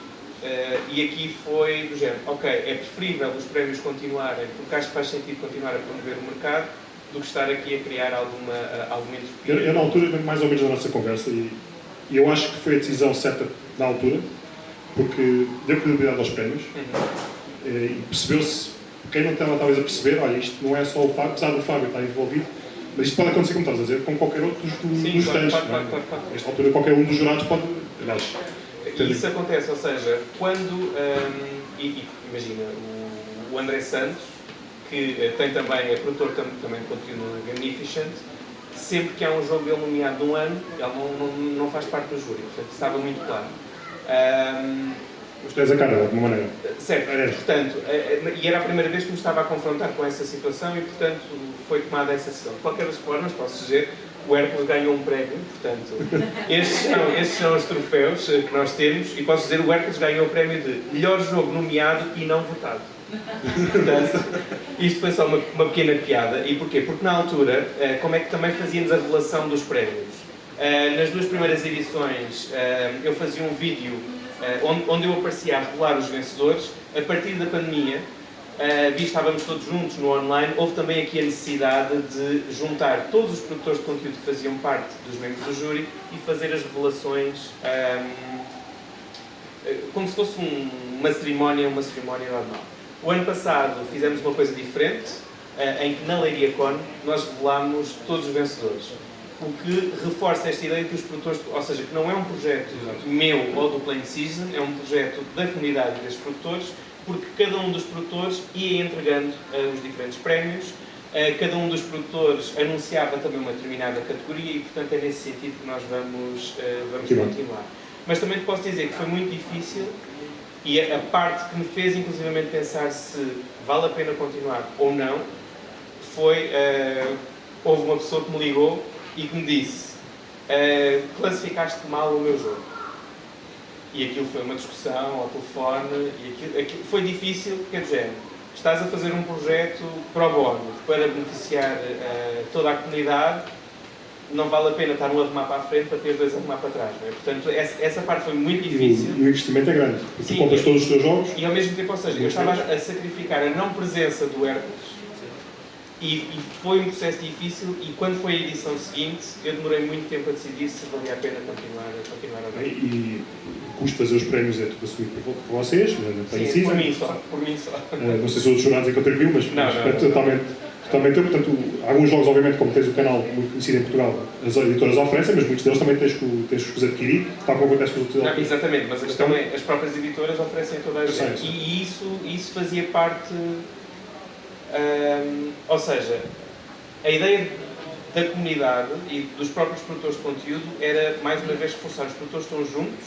e aqui foi do género, ok, é preferível os prémios continuarem, porque acho que faz sentido continuar a promover o mercado, do que estar aqui a criar alguma entropia. Eu na altura, mais ou menos na nossa conversa, e eu acho que foi a decisão certa na altura, porque deu credibilidade aos prémios, e percebeu-se, quem não estava talvez a perceber, olha, isto não é só o Fábio, apesar do Fábio estar envolvido, mas isto pode acontecer, como estás a dizer, com qualquer outro dos stands. Claro. Nesta altura, qualquer um dos jurados pode, aliás... Isso acontece, ou seja, quando, imagina, o André Santos, que tem também, é produtor também de conteúdo no Gamificent, sempre que há um jogo dele nomeado de um ano, ele não faz parte do júri, portanto, estava muito claro. Os tens a cara, de alguma maneira. Certo, portanto, e era a primeira vez que me estava a confrontar com essa situação e, portanto, foi tomada essa decisão. De qualquer das formas, posso dizer, o Hércules ganhou um prémio, portanto, estes são os troféus que nós temos, e posso dizer, o Hércules ganhou o prémio de melhor jogo nomeado e não votado. Portanto, isto foi só uma pequena piada. E porquê? Porque na altura, como é que também fazíamos a revelação dos prémios? Nas 2 primeiras edições, eu fazia um vídeo onde eu aparecia a revelar os vencedores. A partir da pandemia, visto que estávamos todos juntos no online, houve também aqui a necessidade de juntar todos os produtores de conteúdo que faziam parte dos membros do júri e fazer as revelações como se fosse uma cerimónia normal. O ano passado fizemos uma coisa diferente, em que na Leiria Con nós revelámos todos os vencedores. O que reforça esta ideia de que os produtores, ou seja, que não é um projeto meu ou do Playing Season, é um projeto da comunidade e dos produtores, porque cada um dos produtores ia entregando os diferentes prémios, cada um dos produtores anunciava também uma determinada categoria e, portanto, é nesse sentido que nós vamos continuar. Mas também te posso dizer que foi muito difícil e a parte que me fez, inclusivamente, pensar se vale a pena continuar ou não, foi, houve uma pessoa que me ligou e que me disse: classificaste mal o meu jogo. E aquilo foi uma discussão ao telefone, e aquilo foi difícil, porque é do género. Estás a fazer um projeto pro bono para beneficiar toda a comunidade, não vale a pena estar um a remar para a frente para ter 2 a remar para trás. Não é? Portanto, essa parte foi muito difícil. E o investimento é grande, porque tu compras todos os teus jogos. E ao mesmo tempo, ou seja, eu estava a sacrificar a não presença do Hércules E foi um processo difícil, e quando foi a edição seguinte, eu demorei muito tempo a decidir se valia a pena continuar ou não. E o custo de fazer os prémios é tudo assumido por vocês, na Sim, por mim só. não sei se outros jurados é que contribuíram, mas é totalmente eu. Portanto, alguns jogos, obviamente, como tens o canal muito conhecido em Portugal, as editoras oferecem, mas muitos deles também tens que os adquirir, tal como acontece com os outros. Não, exatamente, mas a questão é as próprias editoras oferecem a toda a gente. E isso fazia parte. Ou seja, a ideia da comunidade e dos próprios produtores de conteúdo era, mais uma vez, reforçar os produtores estão juntos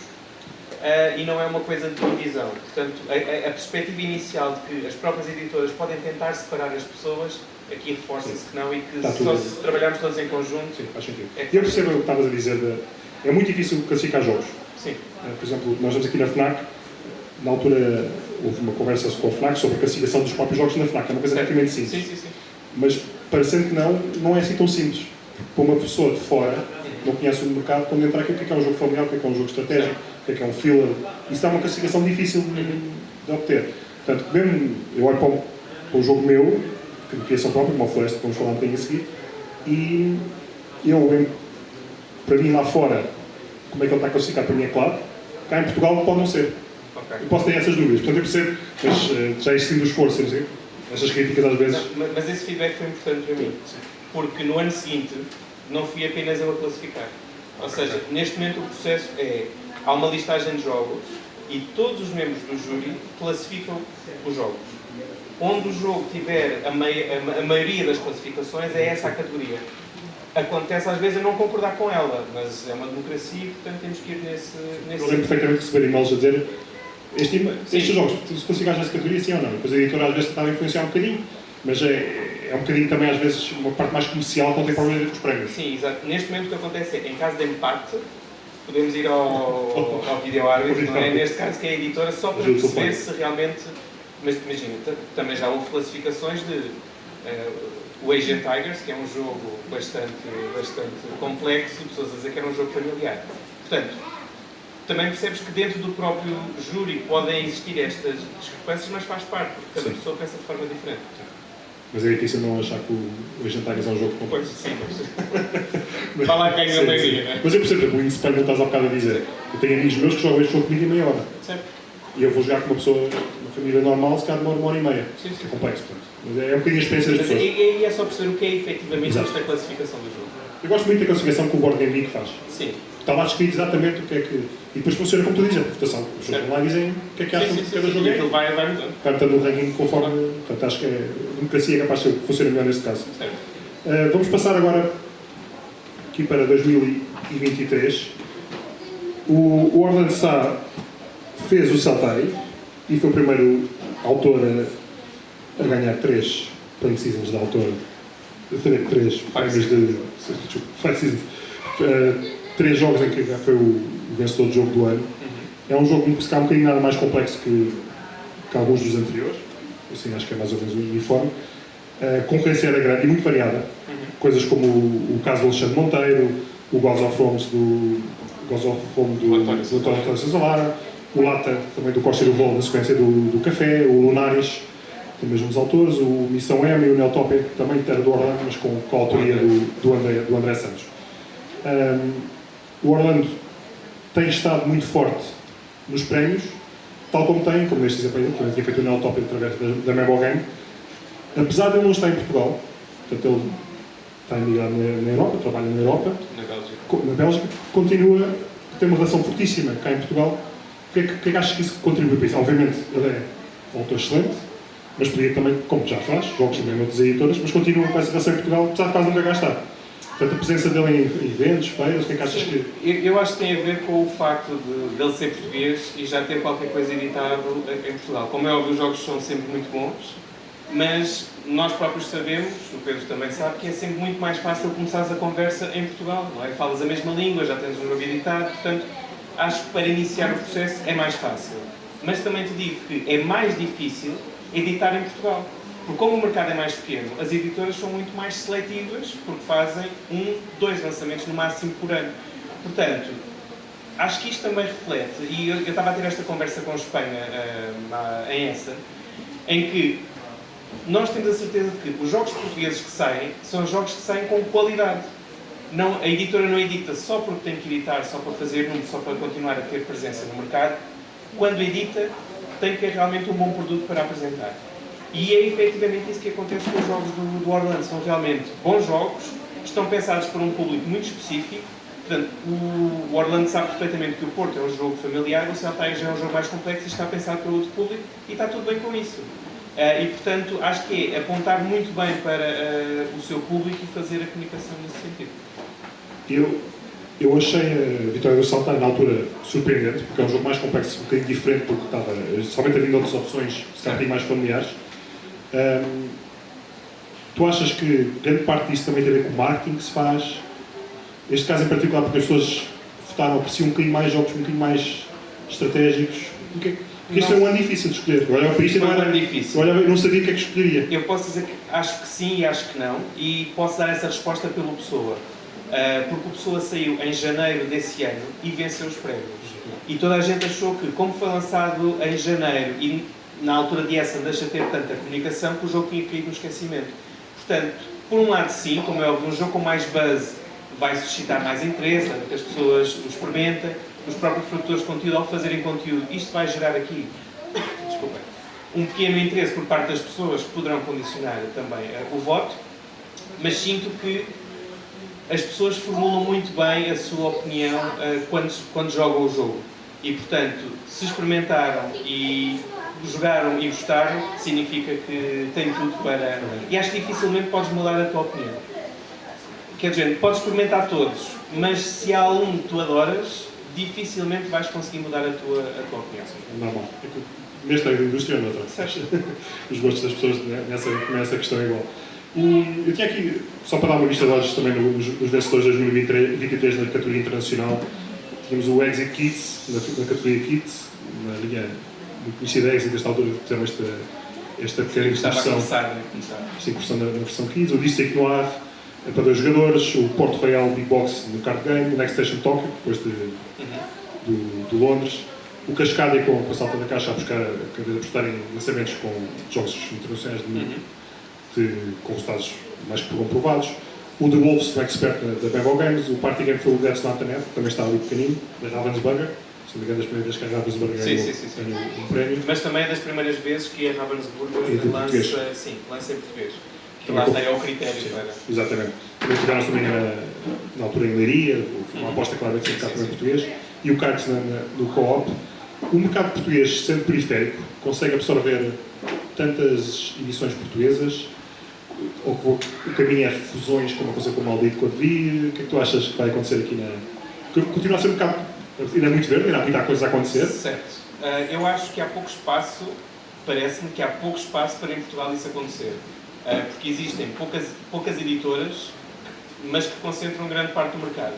e não é uma coisa de divisão. Portanto, a perspectiva inicial de que as próprias editoras podem tentar separar as pessoas, aqui reforça-se que não, e que só se trabalharmos todos em conjunto... Sim, faz sentido. E eu percebo o que estavas a dizer, é muito difícil classificar jogos. Sim. Por exemplo, nós estamos aqui na FNAC, na altura houve uma conversa com a FNAC sobre a classificação dos próprios jogos na FNAC, é uma coisa relativamente simples. Sim. Mas, parecendo que não é assim tão simples. Para uma pessoa de fora, não conhece o mercado, quando entrar aqui, o que é um jogo familiar, o que é um jogo estratégico, o que é um filler, isso é uma classificação difícil de obter. Portanto, mesmo eu olho para um jogo meu, que de criação própria, como a Floresta, que vamos falar um bocadinho a seguir, e eu, para mim lá fora, como é que ele está classificado, para mim é claro, cá em Portugal pode não ser. Eu posso ter essas dúvidas, portanto eu percebo, mas já existindo o esforço, essas críticas às vezes... Não, mas esse feedback foi importante para mim, porque no ano seguinte não fui apenas eu a classificar. Ou seja, neste momento o processo há uma listagem de jogos e todos os membros do júri classificam os jogos. Onde o jogo tiver a maioria das classificações é essa a categoria. Acontece às vezes eu não concordar com ela, mas é uma democracia e portanto temos que ir nesse Eu lembro perfeitamente de receber e-mails a dizer estes jogos, se classificas nessa categoria, sim ou não? Depois a editora às vezes está a influenciar um bocadinho, mas é um bocadinho também às vezes uma parte mais comercial que não tem problema com os prémios. Sim, exato. Neste momento o que acontece é, em caso de empate, podemos ir ao vídeo-árbitro, não é? Neste caso que é a editora, só para perceber se realmente... Mas imagina, também já houve classificações de o Asian Tigers, que é um jogo bastante complexo, pessoas a dizer que era um jogo familiar. Portanto, também percebes que dentro do próprio júri podem existir estas discrepâncias, mas faz parte, porque cada pessoa pensa de forma diferente. Mas é difícil não achar que o Asian Tigers é um jogo complexo. Sim, mas... Vai lá quem a maioria, não é? Mas eu percebo, o Inspan não estás há bocado a dizer. Eu tenho amigos meus que jogam este jogo comigo em meia hora. Certo. E eu vou jogar com uma pessoa, uma família normal, se calhar demora 1h30. Sim. É complexo, portanto. Mas é um bocadinho a experiência das pessoas. E é só perceber o que é efetivamente esta classificação do jogo. Eu gosto muito da classificação que o Board Game Geek faz. Sim. Está lá descrito exatamente o que é que... E depois funciona como tu dizes, a votação. Os jogos lá dizem o que é que acham de cada jogo. E aquilo vai mudando. Vai mudando o ranking conforme... Portanto, acho que a democracia é capaz de funcionar melhor neste caso. Certo. Vamos passar agora aqui para 2023. O Orland Sá fez o Satay e foi o primeiro autor a ganhar 3 Play Seasons de autor. 3 prémios de... Five Seasons. 3 jogos em que foi o vencedor do jogo do ano. É um jogo que se calhar um bocadinho nada mais complexo que alguns dos anteriores. Assim, acho que é mais ou menos uniforme. A concorrência era grande e muito variada. Coisas como o caso do Alexandre Monteiro, o Gods of Rome do António Zalara, o Lata, também do Costa e do Vol, na sequência do Café, o Lunaris, também mesmo os autores, o Missão M e o Neotópia, que também era do Orlando, mas com a autoria do André Santos. O Orlando tem estado muito forte nos prémios, tal como neste exemplo aí, que também tinha feito o Neotópia através da Memo Game. Apesar de ele não estar em Portugal, portanto ele está emigrado na Europa, trabalha na Europa, na Bélgica, continua a ter uma relação fortíssima cá em Portugal. O que é que achas que isso contribui para isso? Obviamente ele é um autor excelente, mas podia também, como já faz, jogos também em outras editoras, mas continua com essa relação em Portugal, apesar de quase nunca gastar. Portanto, a presença dele em eventos, feiras, o que é que achas que... Eu acho que tem a ver com o facto de ele ser português e já ter qualquer coisa editado em Portugal. Como é óbvio, os jogos são sempre muito bons, mas nós próprios sabemos, o Pedro também sabe, que é sempre muito mais fácil começares a conversa em Portugal, não é? Falas a mesma língua, já tens um jogo editado, portanto, acho que para iniciar o processo é mais fácil. Mas também te digo que é mais difícil editar em Portugal. Porque como o mercado é mais pequeno, as editoras são muito mais seletivas, porque fazem 2 lançamentos no máximo por ano. Portanto, acho que isto também reflete, e eu estava a ter esta conversa com a Espanha em Essen, em que nós temos a certeza de que os jogos portugueses que saem são jogos que saem com qualidade. Não, a editora não edita só porque tem que editar, só para fazer número, só para continuar a ter presença no mercado. Quando edita, tem que ter realmente um bom produto para apresentar. E é efetivamente isso que acontece com os jogos do Orlando. São realmente bons jogos, estão pensados para um público muito específico. Portanto, o Orlando sabe perfeitamente que o Porto é um jogo familiar, o Celta já é um jogo mais complexo e está pensado para outro público e está tudo bem com isso. E, portanto, acho que é apontar muito bem para o seu público e fazer a comunicação nesse sentido. Eu achei a vitória do Celta na altura surpreendente, porque é um jogo mais complexo, um bocadinho diferente do que estava, somente havendo outras opções, se calhar mais familiares. Tu achas que grande parte disso também tem a ver com o marketing que se faz? Este caso em particular, porque as pessoas votaram, apreciam um bocadinho mais jogos, um bocadinho mais estratégicos. Porque este é um ano difícil de escolher. Eu olhava para isto e não era difícil. Eu não sabia o que é que escolheria. Eu posso dizer que acho que sim e acho que não, e posso dar essa resposta pelo Pessoa. Porque o Pessoa saiu em janeiro desse ano e venceu os prémios. E toda a gente achou que, como foi lançado em janeiro e na altura de essa deixa de ter tanta comunicação, que o jogo tinha caído no esquecimento. Portanto, por um lado sim, como é óbvio, um jogo com mais buzz vai suscitar mais interesse, que as pessoas o experimentem, os próprios produtores de conteúdo, ao fazerem conteúdo, isto vai gerar aqui, desculpem, um pequeno interesse por parte das pessoas que poderão condicionar também o voto, mas sinto que as pessoas formulam muito bem a sua opinião quando jogam o jogo. E, portanto, se experimentaram e jogaram e gostaram, significa que tem tudo para... E acho que dificilmente podes mudar a tua opinião. Quer dizer, podes experimentar todos, mas se há um que tu adoras, dificilmente vais conseguir mudar a tua opinião. Normal. Nesta área da indústria ou noutra? Os gostos das pessoas nessa questão é igual. Eu tinha aqui, só para dar uma vista de olhos também nos vencedores de 2023 na categoria internacional, tínhamos o Exit Kids, na categoria Kids, na linha muito conhecida Exit, desta altura fizeram esta pequena incursão na versão Kids, o District Noir para 2 jogadores, o Porto Royal Big Box no card game, o Next Station Tokyo, depois de Londres, o Cascadia com a salta da caixa a apostar em lançamentos com jogos internacionais com resultados mais que comprovados, o The Wolves, o Expert da Bebo Games, o Party Game foi o That's Not the Net, que também está ali pequenino, da Ravensburger, se não me engano, das primeiras vezes que a Ravensburger ganhou um prémio. Mas também é das primeiras vezes que a Ravensburger lança em português. Que lá está, é o critério para... Exatamente. Também tiveram também na altura em Leiria, uma aposta claramente sem mercado também português, e o Cards no Co-op. O mercado português, sendo periférico, consegue absorver tantas edições portuguesas, ou que o caminho é fusões, como aconteceu com o Maldito com a Devir? O que é que tu achas que vai acontecer aqui Porque continua a ser um mercado, ainda é muito verde, ainda há muita coisa a acontecer. Certo. Eu acho que há pouco espaço, parece-me que há pouco espaço para em Portugal isso acontecer. Porque existem poucas editoras, mas que concentram grande parte do mercado.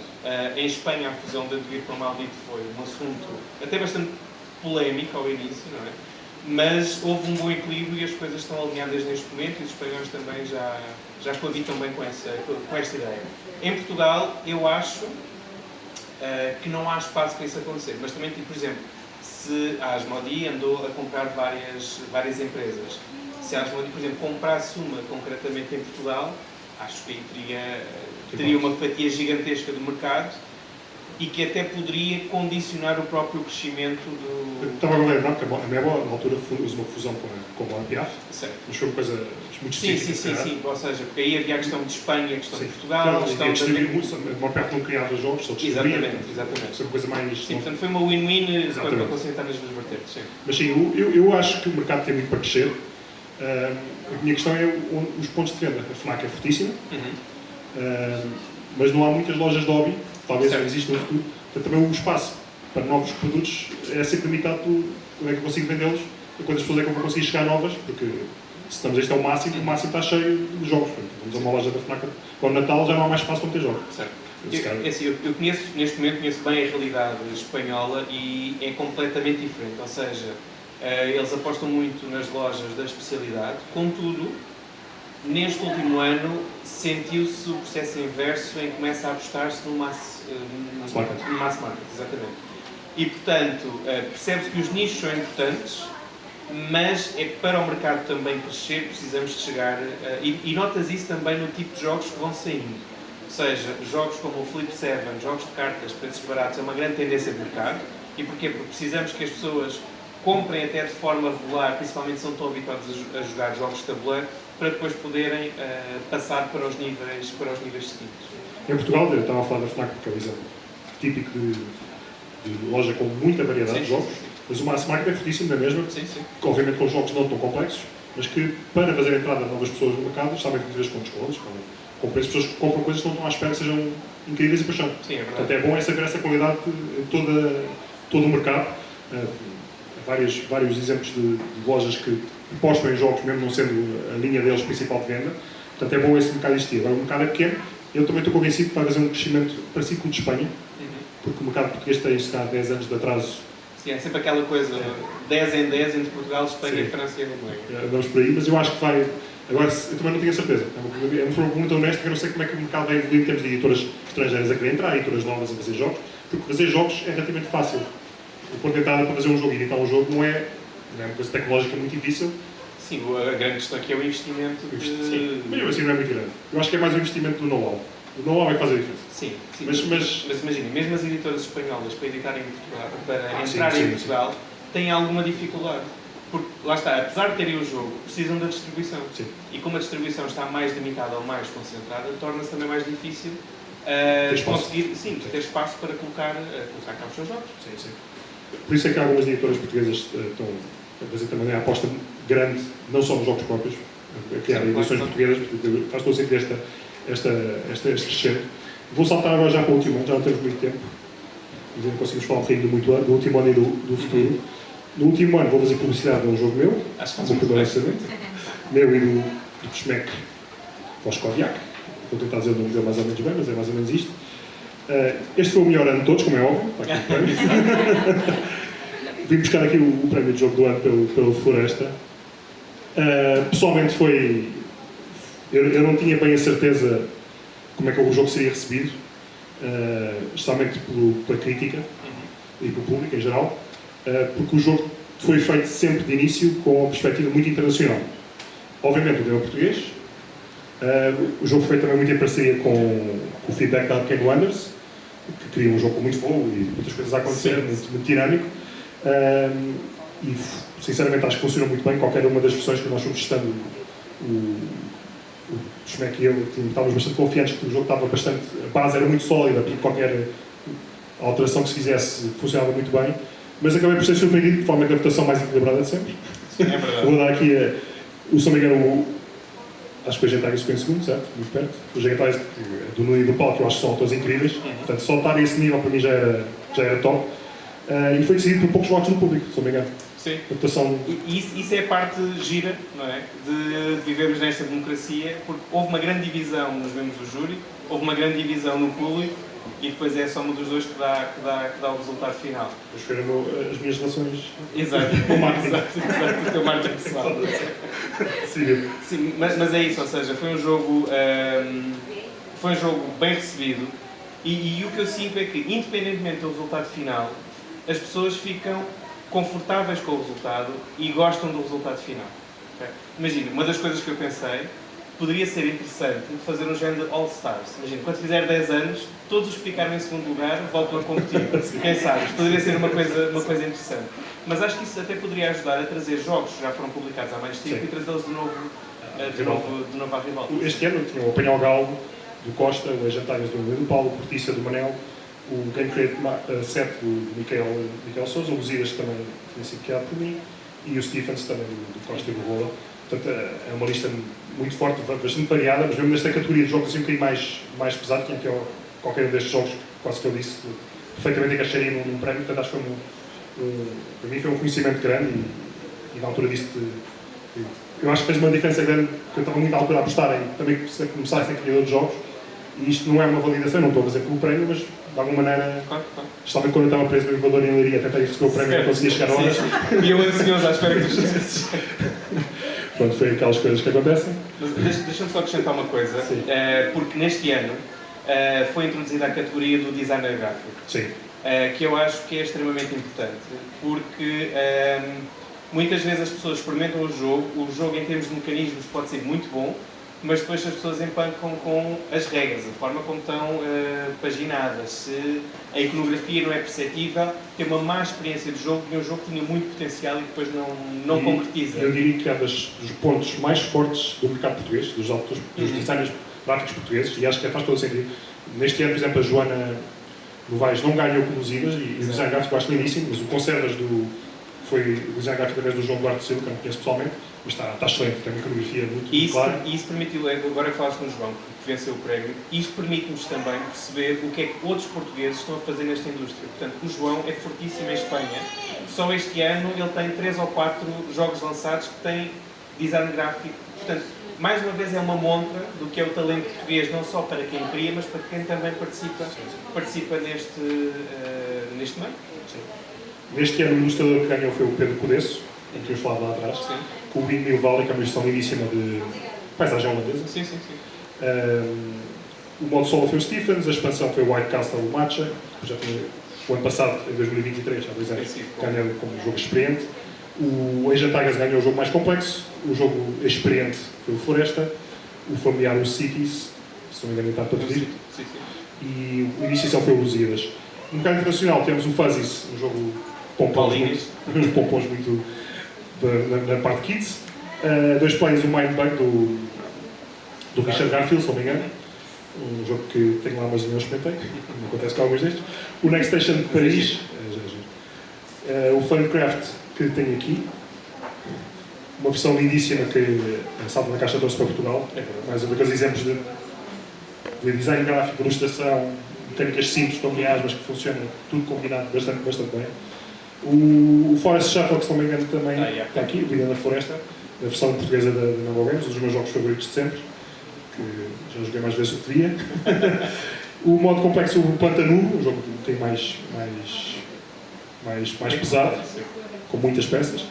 Em Espanha, a fusão da Devir com o Maldito foi um assunto até bastante polémico ao início, não é? Mas houve um bom equilíbrio e as coisas estão alinhadas neste momento e os espanhóis também já coabitam bem com esta ideia. Em Portugal, eu acho que não há espaço para isso acontecer, mas também, por exemplo, se a Asmodi andou a comprar várias empresas, se a Asmodi, por exemplo, comprasse uma concretamente em Portugal, acho que aí teria uma fatia gigantesca do mercado e que até poderia condicionar o próprio crescimento do... Estava a lembrar que a Mebo, na altura, fez uma fusão com a Piaf, mas foi uma coisa muito específica. Sim, ou seja, porque aí havia a questão de Espanha, a questão de Portugal... Claro, a questão de distribuir muito, a Piaf não criava jogos, só distribuía. Exatamente. Foi uma coisa mais... Sim, portanto foi uma win-win para concentrar nas duas vertentes. Mas sim, eu acho que o mercado tem muito para crescer. A minha questão é os pontos de venda. A FNAC é fortíssima, mas não há muitas lojas de hobby. Talvez exista no futuro. Portanto, também o espaço para novos produtos é sempre limitado por quando é que eu consigo vendê-los e quantas pessoas é que eu vou conseguir chegar novas, porque se estamos este é o máximo está cheio de jogos. Portanto, vamos a uma loja da FNAC para o Natal, já não há mais espaço para ter jogos. Certo. Eu conheço, neste momento, bem a realidade espanhola e é completamente diferente. Ou seja, eles apostam muito nas lojas da especialidade, contudo, neste último ano sentiu-se o processo inverso em que começa a apostar-se no mass market, exatamente. E, portanto, percebe-se que os nichos são importantes, mas é que para o mercado também crescer precisamos de chegar, e notas isso também no tipo de jogos que vão saindo. Ou seja, jogos como o Flip 7, jogos de cartas, preços baratos, é uma grande tendência de mercado. E porquê? Porque precisamos que as pessoas comprem até de forma regular, principalmente se não estão habituados a jogar jogos de tabuleiro, para depois poderem passar para os níveis seguintes. Em Portugal, eu estava a falar da FNAC, que é um exemplo típico de loja com muita variedade de jogos, mas o mass market é fortíssimo na mesma, obviamente com jogos não tão complexos, mas que para fazer a entrada de novas pessoas no mercado, sabem muitas vezes com descontos, com preços, pessoas que compram coisas que não estão à espera que sejam incríveis e paixão. Sim, é verdade. Portanto, é bom saber essa qualidade de todo o mercado. Vários exemplos de lojas que apostam em jogos, mesmo não sendo a linha deles principal de venda. Portanto, é bom esse mercado existir. Agora, o mercado é pequeno. Eu também estou convencido que vai fazer um crescimento parecido com o de Espanha, porque o mercado português tem, se calhar, 10 anos de atraso. Sim, é sempre aquela coisa, 10 em 10 entre Portugal, Espanha e França e Alemanha. Vamos por aí, mas eu acho que vai... Agora, eu também não tenho a certeza. É uma forma muito honesta, que eu não sei como é que o mercado vai evoluir em termos de editoras estrangeiras a querer entrar, editoras novas a fazer jogos, porque fazer jogos é relativamente fácil. O ponto de entrada para fazer um jogo e editar um jogo não é uma coisa tecnológica muito difícil. Sim, a grande questão aqui é o investimento de... Sim, mas assim não é muito grande. Eu acho que é mais o investimento do know-how. O know-how é que faz a diferença. Sim. Mas imagina, mesmo as editoras espanholas para editarem em Portugal, para entrarem em Portugal, têm alguma dificuldade. Porque, lá está, apesar de terem o jogo, precisam da distribuição. Sim. E como a distribuição está mais limitada ou mais concentrada, torna-se também mais difícil conseguir ter espaço para colocar cá os seus jogos. Sim. Por isso é que algumas editoras portuguesas estão a fazer também a aposta grande, não só nos jogos próprios, a criar edições portuguesas, porque faz todo sentido este crescente. Vou saltar agora já para o último ano, já não temos muito tempo, mas ainda conseguimos falar um bocadinho do último ano e do futuro. No último ano vou fazer publicidade de um jogo meu, meu e do Schmeck Voskodiak. Vou tentar dizer o nome dele mais ou menos bem, mas é mais ou menos isto. Este foi o melhor ano de todos, como é óbvio. Está aqui o prémio. Vim buscar aqui o prémio de jogo do ano pelo Floresta. Pessoalmente foi... Eu não tinha bem a certeza como é que o jogo seria recebido, especialmente pela crítica e pelo público em geral, porque o jogo foi feito sempre de início com uma perspectiva muito internacional. Obviamente o deu português. O jogo foi também muito em parceria com o feedback da Arcane Wonders, que queria um jogo com muito fogo e muitas coisas a acontecer, muito dinâmico. E sinceramente acho que funcionou muito bem. Qualquer uma das versões que nós fomos testando, o Schmeck e eu estávamos bastante confiantes que o jogo estava bastante... A base era muito sólida, porque qualquer alteração que se fizesse funcionava muito bem. Mas acabei por ser surpreendido, de forma que a votação mais equilibrada de sempre. Sim, é verdade. Vou dar aqui, se não me engano, acho que o Agentize ficou em segundo, certo? Muito perto. O Agentize, do Nuno e do Paulo, que eu acho que são autores incríveis. Portanto, só estar a esse nível para mim já era top. E foi decidido por poucos votos do público, se não me engano. Sim. A votação... E isso é a parte gira, não é? De vivermos nesta democracia, porque houve uma grande divisão nos membros do júri, houve uma grande divisão no público, e depois é a soma dos dois que dá o resultado final. Mas foram as minhas relações... Exato. Com o marketing. Exato, o teu marketing pessoal. Sim, mas é isso, ou seja, foi um jogo bem recebido, e o que eu sinto é que, independentemente do resultado final, as pessoas ficam confortáveis com o resultado e gostam do resultado final. Okay? Imagina, uma das coisas que eu pensei, poderia ser interessante fazer um género de All-Stars. Imagina, quando fizer 10 anos, todos os que ficaram em segundo lugar voltam a competir. Quem sabe? Poderia ser uma coisa interessante. Mas acho que isso até poderia ajudar a trazer jogos que já foram publicados há mais tempo e trazê-los de novo à ribalta. Este ano tinha o Apanhar o Galo do Costa, o Agentize do Paulo, o Portiça do Manel, o Game Create 7 do Miquel Sousa, o Luzias também tinha sido criado por mim, e o Stephens também do Costa e do Rola. Portanto, é uma lista muito forte, bastante variada, mas mesmo nesta categoria de jogos assim um bocadinho mais pesado, que é qualquer um destes jogos, quase que eu disse, perfeitamente encaixaria num prémio. Portanto, acho que para mim foi um conhecimento grande e na altura disse eu acho que fez uma diferença grande, porque eu estava muito à altura a apostar em também começar a ser criador de jogos, e isto não é uma validação, não estou a fazer pelo prémio, mas de alguma maneira, especialmente quando eu estava preso no elevador em Leiria, tentei receber o prémio e não conseguia chegar a horas. E eu ansioso à espera que tu chegasses. Pronto, foi aquelas coisas que acontecem. Mas deixa-me só acrescentar uma coisa, porque neste ano foi introduzida a categoria do designer gráfico. Sim. Que eu acho que é extremamente importante, porque muitas vezes as pessoas experimentam o jogo em termos de mecanismos pode ser muito bom, mas depois as pessoas empancam com as regras, a forma como estão paginadas, se a iconografia não é perceptível, tem uma má experiência de jogo e um jogo que tinha muito potencial e depois não concretiza. Eu diria que é dos pontos mais fortes do mercado português, dos autores, dos designers gráficos portugueses, e acho que faz todo o sentido. Neste ano, por exemplo, a Joana Novaes não ganhou com Lusíadas, e o design gráfico eu acho lindíssimo, mas o Conservas foi o design gráfico através do João Duarte Silva, que eu não conheço pessoalmente, mas está excelente, tem uma iconografia muito clara. E isso permitiu, agora que falaste no João, que venceu o prémio, isto permite-nos também perceber o que é que outros portugueses estão a fazer nesta indústria. Portanto, o João é fortíssimo em Espanha. Só este ano ele tem 3 ou 4 jogos lançados que têm design gráfico. Portanto, mais uma vez é uma montra do que é o talento português, não só para quem cria, mas para quem também participa neste meio. Neste ano o ilustrador que ganhou foi o Pedro Codesso, que tínhamos falado lá atrás, Sim. com o Windmill Valley, que é uma gestão lindíssima de paisagem holandesa. Sim. O modo solo foi o Stephens, a expansão foi o White Castle do Matcha, que já tinha, o ano passado, em 2023, há 2 anos, ganhou como jogo experiente. O Age of Tigers ganhou o jogo mais complexo, o jogo experiente foi o Floresta, o familiar o Cities, se não me engano está para pedir, e o iniciação foi o Lusíadas. No mercado internacional temos o Fuzzies, um jogo pompons muito na parte kids. 2 players, o Mindbug do Richard Garfield, se não me engano. Um jogo que tenho lá, mas não experimentei. Não acontece com alguns destes. O Next Station de Paris. O Funcraft, que tenho aqui. Uma versão lindíssima que salta na caixa trouxe para Portugal. Mais um daqueles exemplos de design gráfico, de ilustração, mecânicas simples, familiares, mas que funcionam tudo combinado bastante bem. O Forest Shuffle, que se não me engano também está aqui, Vida na Floresta, a versão portuguesa da Nova Games, um dos meus jogos favoritos de sempre, que já joguei mais vezes do que devia. O modo complexo, o Pantanu, um jogo um bocadinho mais pesado, com muitas peças.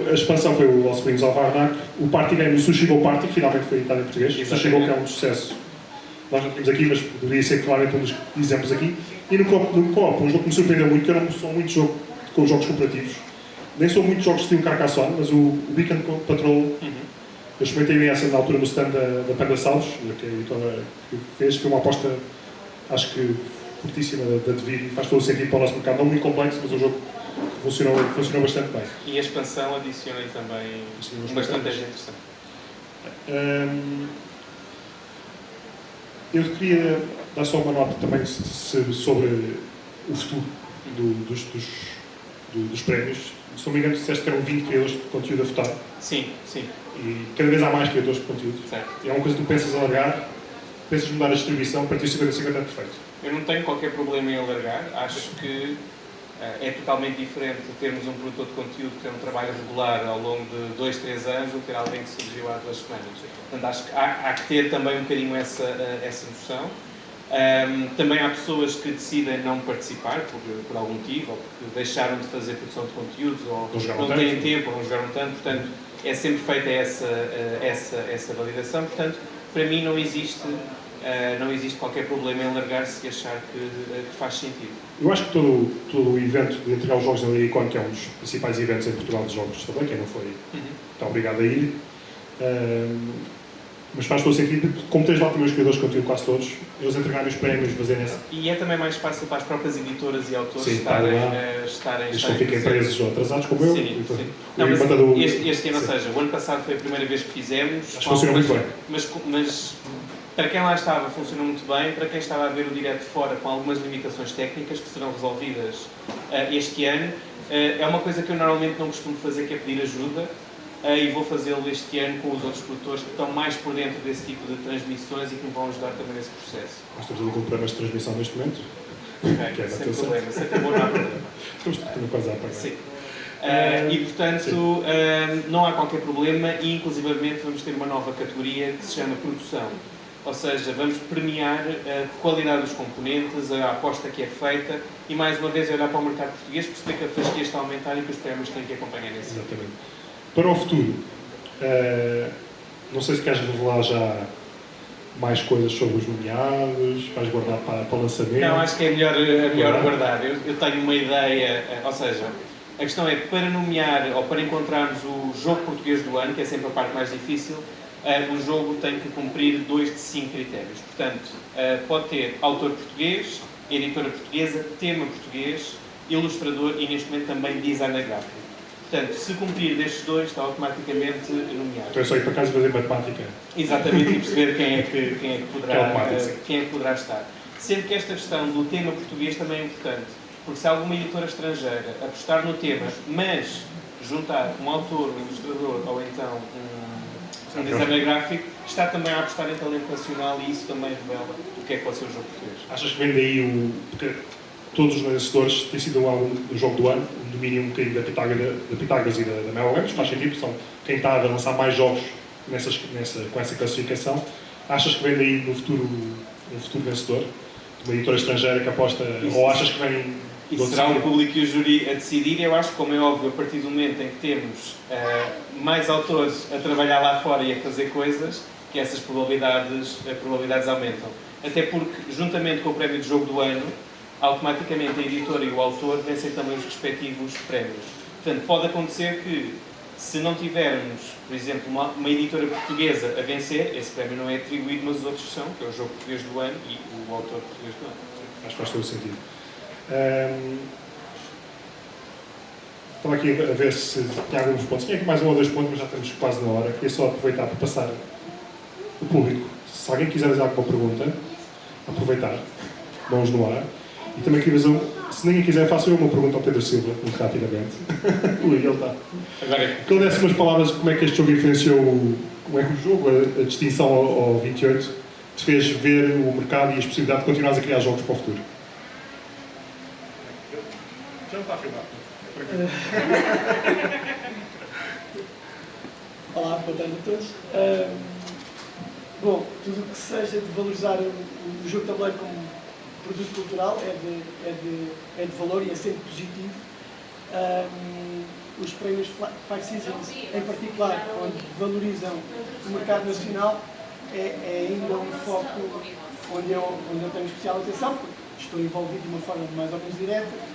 A expansão foi o Lost Wings of Arnak. O party game, o Sushi Go Party, que finalmente foi editado em português. O Sushi Go, que é um sucesso. Nós não tínhamos aqui, mas poderia ser claramente um dos exemplos aqui. E no Co-op, um jogo que me surpreendeu muito, que eu não sou muito jogo com jogos cooperativos. Nem sou muito jogos de estilo Carcassonne, mas o Beacon Patrol, eu experimentei essa na altura no stand da Panda Salles, que a editora que fez. Foi uma aposta, acho que, fortíssima da Devir, e faz todo o sentido para o nosso mercado. Não muito complexo, mas um jogo que funcionou bastante bem. E a expansão adiciona também uma estratégia interessante. Eu queria dar só uma nota também sobre o futuro dos prémios. Se não me engano, disseste que eram 20 criadores de conteúdo a votar. Sim. E cada vez há mais criadores de conteúdo. Certo. E é uma coisa que tu pensas alargar, pensas mudar a distribuição, para ti 50-50 é perfeito. Eu não tenho qualquer problema em alargar. Acho que é totalmente diferente termos um produtor de conteúdo que tem um trabalho regular ao longo de 2, 3 anos do que ter alguém que surgiu há 2 semanas. Portanto, acho que há que ter também um bocadinho essa noção. Também há pessoas que decidem não participar por algum motivo, ou porque deixaram de fazer produção de conteúdos, ou não têm tempo, ou não jogaram tanto. Portanto, é sempre feita essa validação. Portanto, para mim não existe qualquer problema em largar-se e achar que faz sentido. Eu acho que todo o evento de entregar os jogos na Liga Icon, que é um dos principais eventos em Portugal de jogos também, quem não foi está obrigado a ir. Mas faz todo sentido, como tens lá também os criadores de conteúdo quase todos, eles entregarem os prémios, fazerem esse... E é também mais fácil para as próprias editoras e autores estarem eles não fiquem presos ou atrasados como eu. Sim. Não, mas este ano, ou seja, o ano passado foi a primeira vez que fizemos. Acho que funcionou muito bem. Mas para quem lá estava funcionou muito bem, para quem estava a ver o direto de fora com algumas limitações técnicas que serão resolvidas este ano, é uma coisa que eu normalmente não costumo fazer, que é pedir ajuda. E vou fazê-lo este ano com os outros produtores que estão mais por dentro desse tipo de transmissões e que me vão ajudar também nesse processo. Nós estamos ali com problemas de transmissão neste momento. Ok, sem problema, sem acabou, não há problema. Estamos uma coisa a pagar. Sim. E portanto, não há qualquer problema e inclusivamente vamos ter uma nova categoria que se chama produção. Ou seja, vamos premiar a qualidade dos componentes, a aposta que é feita e mais uma vez olhar para o mercado português, perceber que a fasquia está a aumentar e que os prémios têm que acompanhar nesse sentido. Exatamente. Para o futuro, não sei se queres revelar já mais coisas sobre os nomeados, vais guardar para o lançamento? Não, acho que é melhor guardar. Eu tenho uma ideia, ou seja, A questão é, para nomear ou para encontrarmos o jogo português do ano, que é sempre a parte mais difícil, o jogo tem que cumprir 2 de 5 critérios. Portanto, pode ter autor português, editora portuguesa, tema português, ilustrador e, neste momento, também designer gráfico. Portanto, se cumprir destes 2, está automaticamente nomeado. Então é só ir para casa fazer matemática. Exatamente, e perceber quem é que poderá estar. Sendo que esta questão do tema português também é importante, porque se alguma editora estrangeira apostar no tema, mas juntar um autor, um ilustrador ou então um designer gráfico, está também a apostar em talento nacional e isso também revela o que é que pode ser o jogo português. Achas que vem daí porque todos os vencedores têm sido um álbum do jogo do ano, um domínio um bocadinho da Pitágoras e da Mel Games, faz sentido, são quem está a lançar mais jogos com essa classificação. Achas que vem daí no futuro um futuro vencedor? Uma editora estrangeira que aposta, isso, ou achas que vem... E será o público e o júri a decidir. Eu acho que, como é óbvio, a partir do momento em que temos mais autores a trabalhar lá fora e a fazer coisas, que essas probabilidades aumentam. Até porque, juntamente com o prémio de jogo do ano, automaticamente a editora e o autor vencem também os respectivos prémios. Portanto, pode acontecer que, se não tivermos, por exemplo, uma editora portuguesa a vencer, esse prémio não é atribuído, mas os outros são, que é o jogo português do ano e o autor português do ano. Acho que faz todo o sentido. Estava aqui a ver se tinha alguns pontos. Tinha aqui mais um ou dois pontos, mas já estamos quase na hora. Queria só aproveitar para passar o público. Se alguém quiser fazer alguma pergunta, aproveitar, mãos no ar. E também queria fazer se ninguém quiser, faço eu uma pergunta ao Pedro Silva, muito rapidamente. Ui, ele está. Que ele desse umas palavras como é que este jogo influenciou, como é que o jogo, a distinção ao 28, te fez ver o mercado e as possibilidades de continuares a criar jogos para o futuro. Já não está a filmar. Olá, boa tarde a todos. Bom, tudo o que seja de valorizar o jogo de tabuleiro como produto cultural é de valor e é sempre positivo. Os prémios Five Seasons, em particular, onde valorizam o mercado nacional, é ainda um foco onde eu tenho especial atenção, porque estou envolvido de uma forma mais ou menos direta.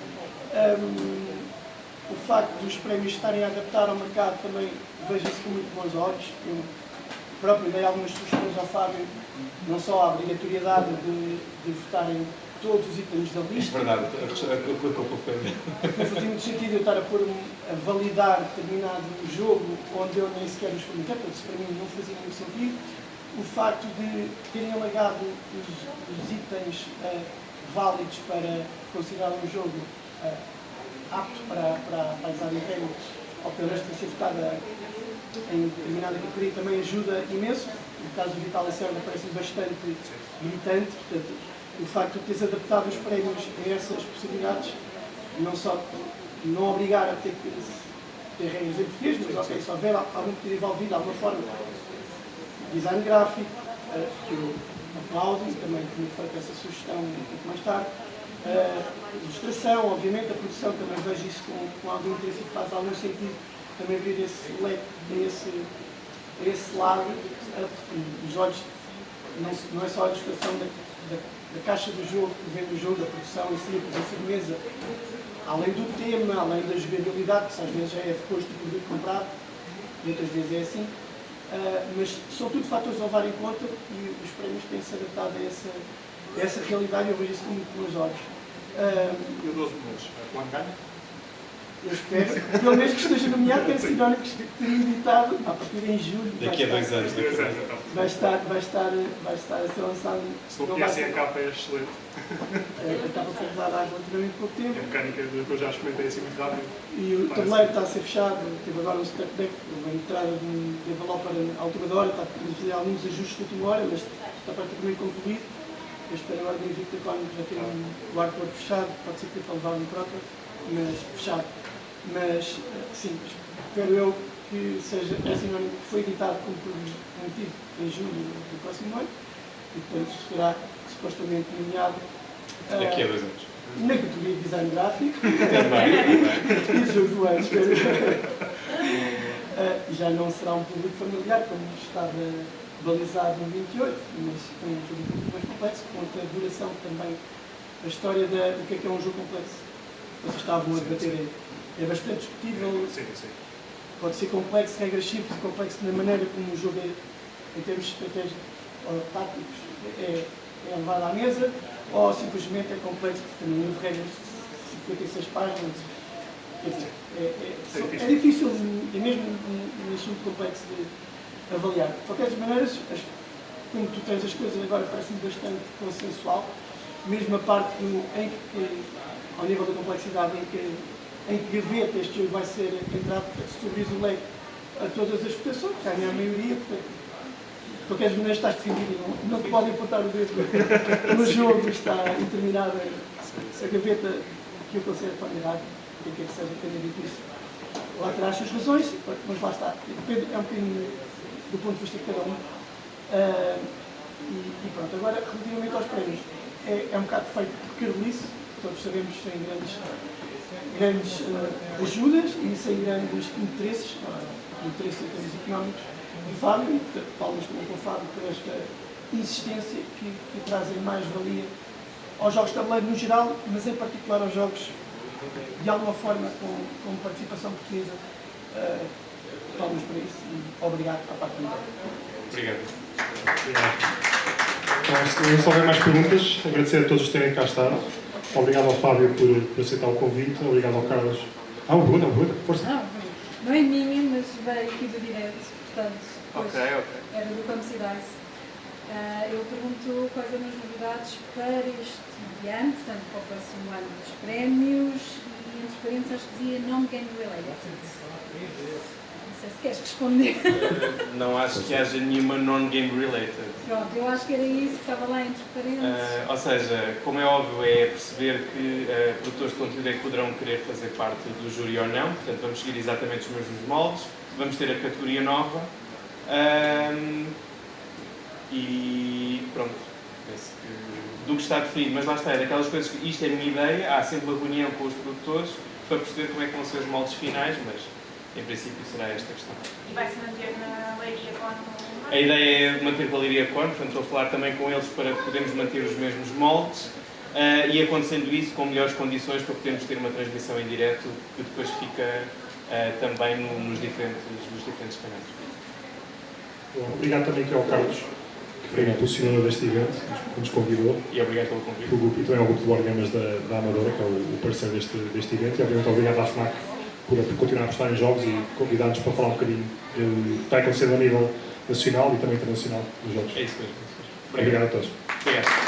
O facto dos prémios estarem a adaptar ao mercado também vejo-se com muito bons olhos. Eu próprio dei algumas sugestões ao Fábio, não só a obrigatoriedade de votarem todos os itens da lista. É verdade, a culpa foi minha. Não fazia muito sentido eu estar a validar determinado jogo onde eu nem sequer os experimentei, porque isso para mim não fazia muito sentido. O facto de terem alargado os itens válidos para considerar um jogo apto para usar em prémio, ou pelo menos para ser votada em determinada categoria, também ajuda imenso. No caso do Vital Lacerda parece-me bastante gritante. Portanto, o facto de teres adaptado os prémios a essas possibilidades, não só não obrigar a ter regras em português, mas ok, se houver algum que ter envolvido de alguma forma, design gráfico, que eu aplaudo e também tinha feito essa sugestão um pouco mais tarde. Ilustração, obviamente, a produção também vejo isso com algum interesse e faz algum sentido também ver esse leque a esse lado. Os olhos, não é só a ilustração da caixa do jogo, que vem do jogo, da produção em si, a presença de mesa, além do tema, além da jogabilidade, que às vezes já é depois do produto comprado, e outras vezes é assim. Mas são tudo fatores a levar em conta e os prémios têm-se adaptado a essa realidade e eu vejo isso com muito bons olhos. E o 12 meses, quando ganha? Eu espero, pelo menos que esteja nomeado, que é sinónimo que teria editado a partir de julho. Daqui a 2 anos. Vai estar a ser lançado. Se não conhecem a capa, é excelente. A capa foi revelada há relativamente pouco tempo. A mecânica que eu já experimentei assim muito rápido. E o tabuleiro está a ser fechado, teve agora um step deck, a entrada de um developer à última da hora, está a fazer alguns ajustes de última hora, mas está praticamente concluído. Eu espero agora de Invicta quando já ter o artwork fechado, pode ser que para levar um próprio, mas fechado. Mas, sim, espero eu que seja sinónimo que foi editado como prometido em julho do próximo ano e, portanto, será supostamente nomeado daqui a 2 anos. Na categoria de design gráfico e jogo do ano, espero. Já não será um público familiar, como estava balizado no 28, mas é um jogo muito mais complexo, com a duração também, a história do que é um jogo complexo. Vocês estavam a debater é bastante discutível. Sim, sim. Pode ser complexo, regras simples, complexo na maneira como o jogo é, em termos estratégicos ou táticos, é levado à mesa, ou simplesmente é complexo, porque também houve regras de 56 páginas. Quer dizer, é difícil, é mesmo um assunto complexo de avaliar. De qualquer maneira, como tu tens as coisas agora, parece-me bastante consensual, mesmo a parte em que, ao nível da complexidade, em que gaveta este jogo vai ser entrado, se tu abris o leque a todas as votações, ganha a maioria, portanto, de qualquer maneira estás defendido, não te podem apontar o dedo no jogo, está determinada a gaveta que eu considero de forma errada, quem quer que seja, tenha dito isso. Lá terá as suas razões, mas lá está, depende, é um bocadinho do ponto de vista de cada um. E pronto, agora relativamente aos prémios, é um bocado feito por carolice, todos sabemos que tem grandes ajudas e sem grandes interesses em termos económicos do Fábio, e portanto, palmas também com o Fábio por esta insistência que trazem mais valia aos jogos de tabuleiro no geral, mas em particular aos jogos de alguma forma com participação portuguesa. Palmas para isso e obrigado à parte inteira. Obrigado. Então, se não houver mais perguntas, agradecer a todos que terem cá estado. Obrigado ao Fábio por aceitar o convite. Obrigado ao Carlos. Uma pergunta, força. Não é minha, mas veio aqui do direto, portanto, Ok. era do Coincidice. Eu pergunto quais eram as novidades para este ano, portanto, para o próximo ano dos prémios, e entre parênteses acho que dizia non-game related. Não sei se queres responder. Não acho que haja nenhuma non-game related. Pronto, eu acho que era isso que estava lá entre parênteses. Ou seja, como é óbvio, é perceber que produtores de conteúdo é que poderão querer fazer parte do júri ou não, portanto vamos seguir exatamente os mesmos moldes, vamos ter a categoria nova e pronto, penso que do que está definido, mas lá está, é daquelas coisas que isto é a minha ideia, há sempre uma reunião com os produtores para perceber como é que vão ser os moldes finais, mas em princípio será esta a questão. E vai-se manter na Leiria Con? A ideia é manter com a Leiria Con, portanto estou a falar também com eles para podermos manter os mesmos moldes e acontecendo isso com melhores condições para podermos ter uma transmissão em direto que depois fica também nos diferentes canais. Bom, obrigado também aqui ao Carlos, que foi o impulsionador deste evento, que nos convidou. E obrigado pelo convite. E também ao grupo de Wargamers da Amadora, que é o parceiro deste evento. E obviamente obrigado à FNAC por continuar a apostar em jogos e convidar-nos para falar um bocadinho do que está acontecendo a nível nacional e também internacional dos jogos. É isso mesmo. Obrigado a todos. Obrigado.